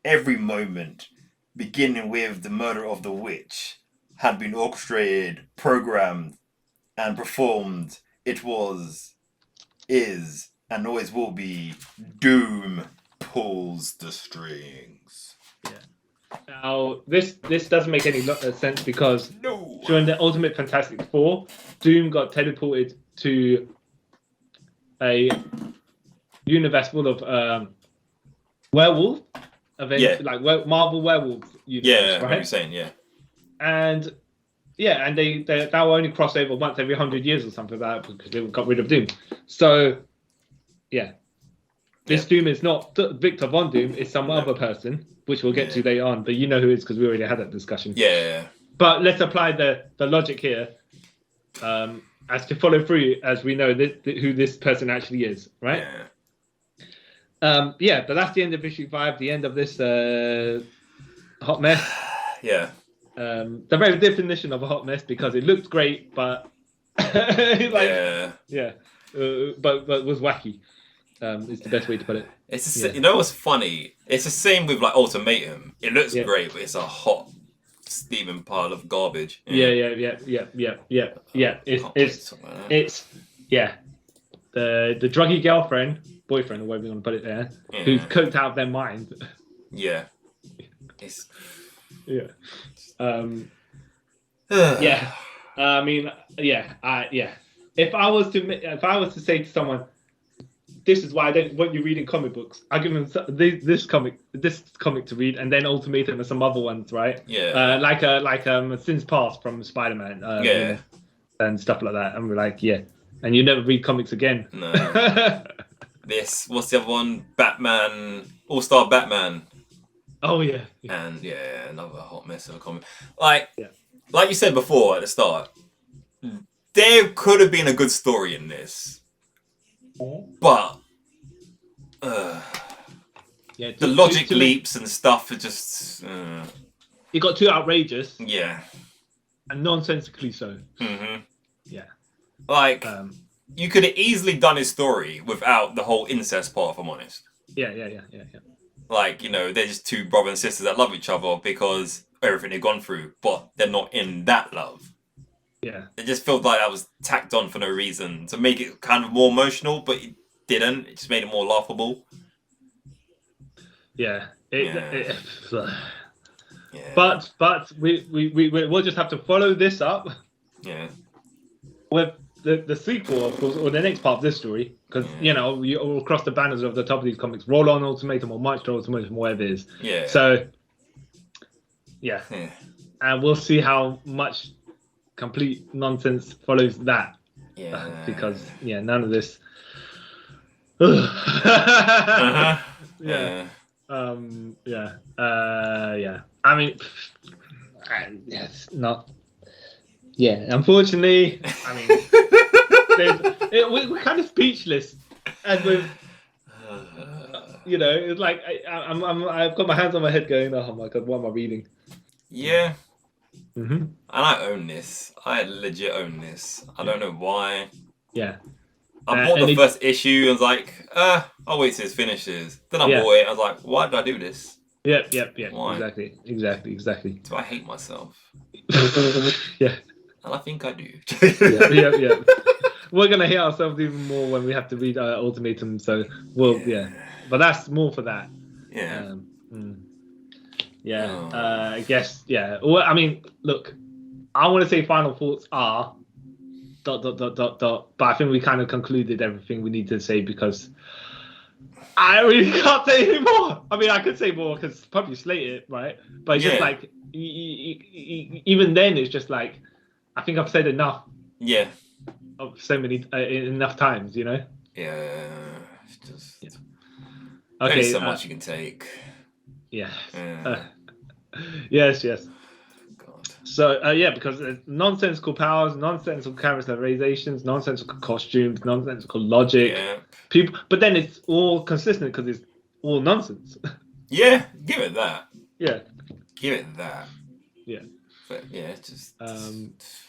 S5: Every moment, beginning with the murder of the witch, had been orchestrated, programmed, and performed. It was, is, and always will be Doom pulls the strings.
S6: Yeah. Now, this doesn't make any sense because during the Ultimate Fantastic Four, Doom got teleported to a universe full of werewolves, like Marvel werewolves universe, right?
S5: What you're saying, yeah.
S6: And they will only cross over once every 100 years or something like that because they got rid of Doom. So, yeah. This Doom is not Victor Von Doom, it's some other person, which we'll get to later on, but you know who it is because we already had that discussion.
S5: Yeah.
S6: But let's apply the logic here as to follow through as we know who this person actually is, right?
S5: Yeah.
S6: But that's the end of issue 5, the end of this hot mess.
S5: Yeah.
S6: The very definition of a hot mess because it looked great, but but was wacky. Is the best way to put it.
S5: It's you know what's funny? It's the same with like Ultimatum. It looks great, but it's a hot steaming pile of garbage.
S6: Yeah. It's the druggy boyfriend, or whatever you want to put it there, who's coked out of their mind.
S5: Yeah. It's
S6: I mean, If I was to say to someone, this is why I don't want you reading comic books, I give them this comic to read, and then Ultimatum and some other ones, right?
S5: Yeah.
S6: Like Sins Past from Spider-Man. And stuff like that. And we're like, and you never read comics again.
S5: No. What's the other one? Batman, All-Star Batman.
S6: Oh yeah.
S5: And another hot mess of a comic. Like you said before at the start, there could have been a good story in this, but the logic leaps and stuff are just.
S6: It got too outrageous.
S5: Yeah.
S6: And nonsensically so.
S5: Mm-hmm.
S6: Yeah.
S5: Like you could have easily done his story without the whole incest part, if I'm honest.
S6: Yeah.
S5: Like, they're just two brothers and sisters that love each other because everything they've gone through, but they're not in that love.
S6: Yeah.
S5: It just felt like that was tacked on for no reason to make it kind of more emotional, but it didn't. It just made it more laughable.
S6: Yeah. But we'll just have to follow this up.
S5: Yeah.
S6: With the sequel, of course, or the next part of this story, because you all across the banners of the top of these comics, Roll On Ultimatum or March to Ultimatum, whatever it is.
S5: Yeah.
S6: So, and we'll see how much complete nonsense follows that.
S5: Yeah.
S6: Because none of this.
S5: Uh-huh.
S6: Yeah. I mean, it's not. Yeah, unfortunately, I mean, we're kind of speechless, and with You know, it's like I've got my hands on my head going, oh my god, what am I reading?
S5: Yeah.
S6: Mm-hmm.
S5: And I own this. I legit own this. I don't know why.
S6: Yeah.
S5: I bought the first issue and was like, I'll wait till it finishes. Then I bought it and I was like, why did I do this?
S6: Yep.
S5: Why?
S6: Exactly.
S5: Do I hate myself?
S6: Yeah.
S5: And I think I do.
S6: Yeah. We're going to hate ourselves even more when we have to read Ultimatum, so yeah. But that's more for that.
S5: Yeah.
S6: I guess, yeah. Well, I mean, look, I want to say final thoughts are ... But I think we kind of concluded everything we need to say because I really can't say anymore. I mean, I could say more because probably slate it, right? But it's just like, even then, it's just like, I think I've said enough.
S5: Yeah.
S6: Of so many, enough times, you know?
S5: Yeah. It's just...
S6: Okay.
S5: There's so much you can take.
S6: Yeah. Yes.
S5: God.
S6: So because there's nonsensical powers, nonsensical characterizations, nonsensical costumes, nonsensical logic.
S5: Yeah.
S6: People, but then it's all consistent because it's all nonsense.
S5: Yeah, give it that.
S6: Yeah.
S5: Give it that.
S6: Yeah.
S5: But yeah, it's just.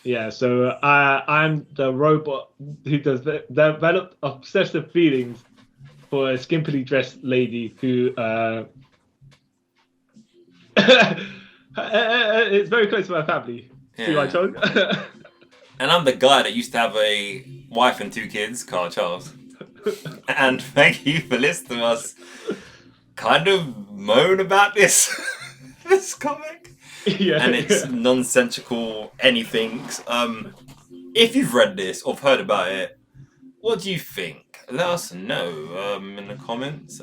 S6: Yeah. So I'm the robot who does develop obsessive feelings for a skimpily dressed lady who it's very close to my family. See my tongue?
S5: And I'm the guy that used to have a wife and 2 kids, Carl Charles. And thank you for listening to us kind of moan about this comic.
S6: Yeah.
S5: And it's nonsensical anything. If you've read this or heard about it, what do you think? Let us know in the comments.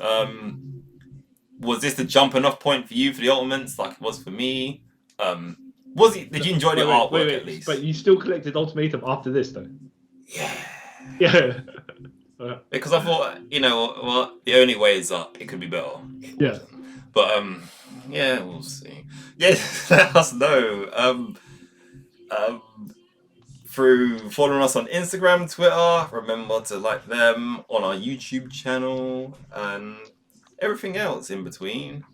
S5: Was this the jumping off point for you for the Ultimates, like it was for me? Did you enjoy the artwork at least?
S6: But you still collected Ultimatum after this, though.
S5: Yeah.
S6: Yeah.
S5: Because I thought, you know what, the only way is up. It could be better.
S6: Yeah.
S5: But yeah, we'll see. Yeah, let us know. Through following us on Instagram, Twitter. Remember to like them on our YouTube channel and everything else in between.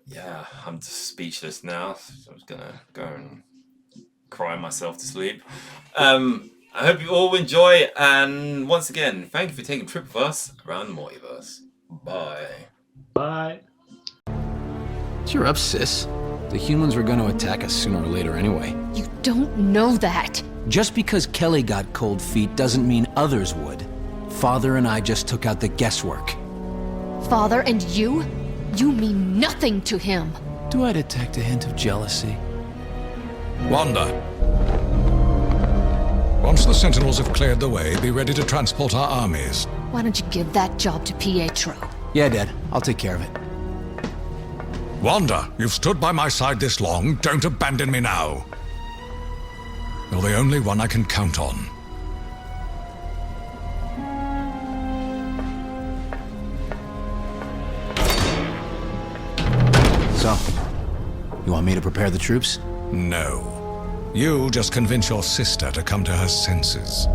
S5: Yeah, I'm just speechless now. So I'm just gonna go and cry myself to sleep. I hope you all enjoy, and once again, thank you for taking a trip with us around the multiverse. Bye.
S7: Cheer up, sis. The humans were going to attack us sooner or later anyway.
S2: You don't know that.
S7: Just because Kelly got cold feet doesn't mean others would. Father and I just took out the guesswork.
S2: Father and you? You mean nothing to him.
S7: Do I detect a hint of jealousy?
S8: Wanda. Once the Sentinels have cleared the way, be ready to transport our armies.
S2: Why don't you give that job to Pietro?
S7: Yeah, Dad. I'll take care of it.
S8: Wanda, you've stood by my side this long. Don't abandon me now. You're the only one I can count on.
S7: So, you want me to prepare the troops?
S8: No. You just convince your sister to come to her senses.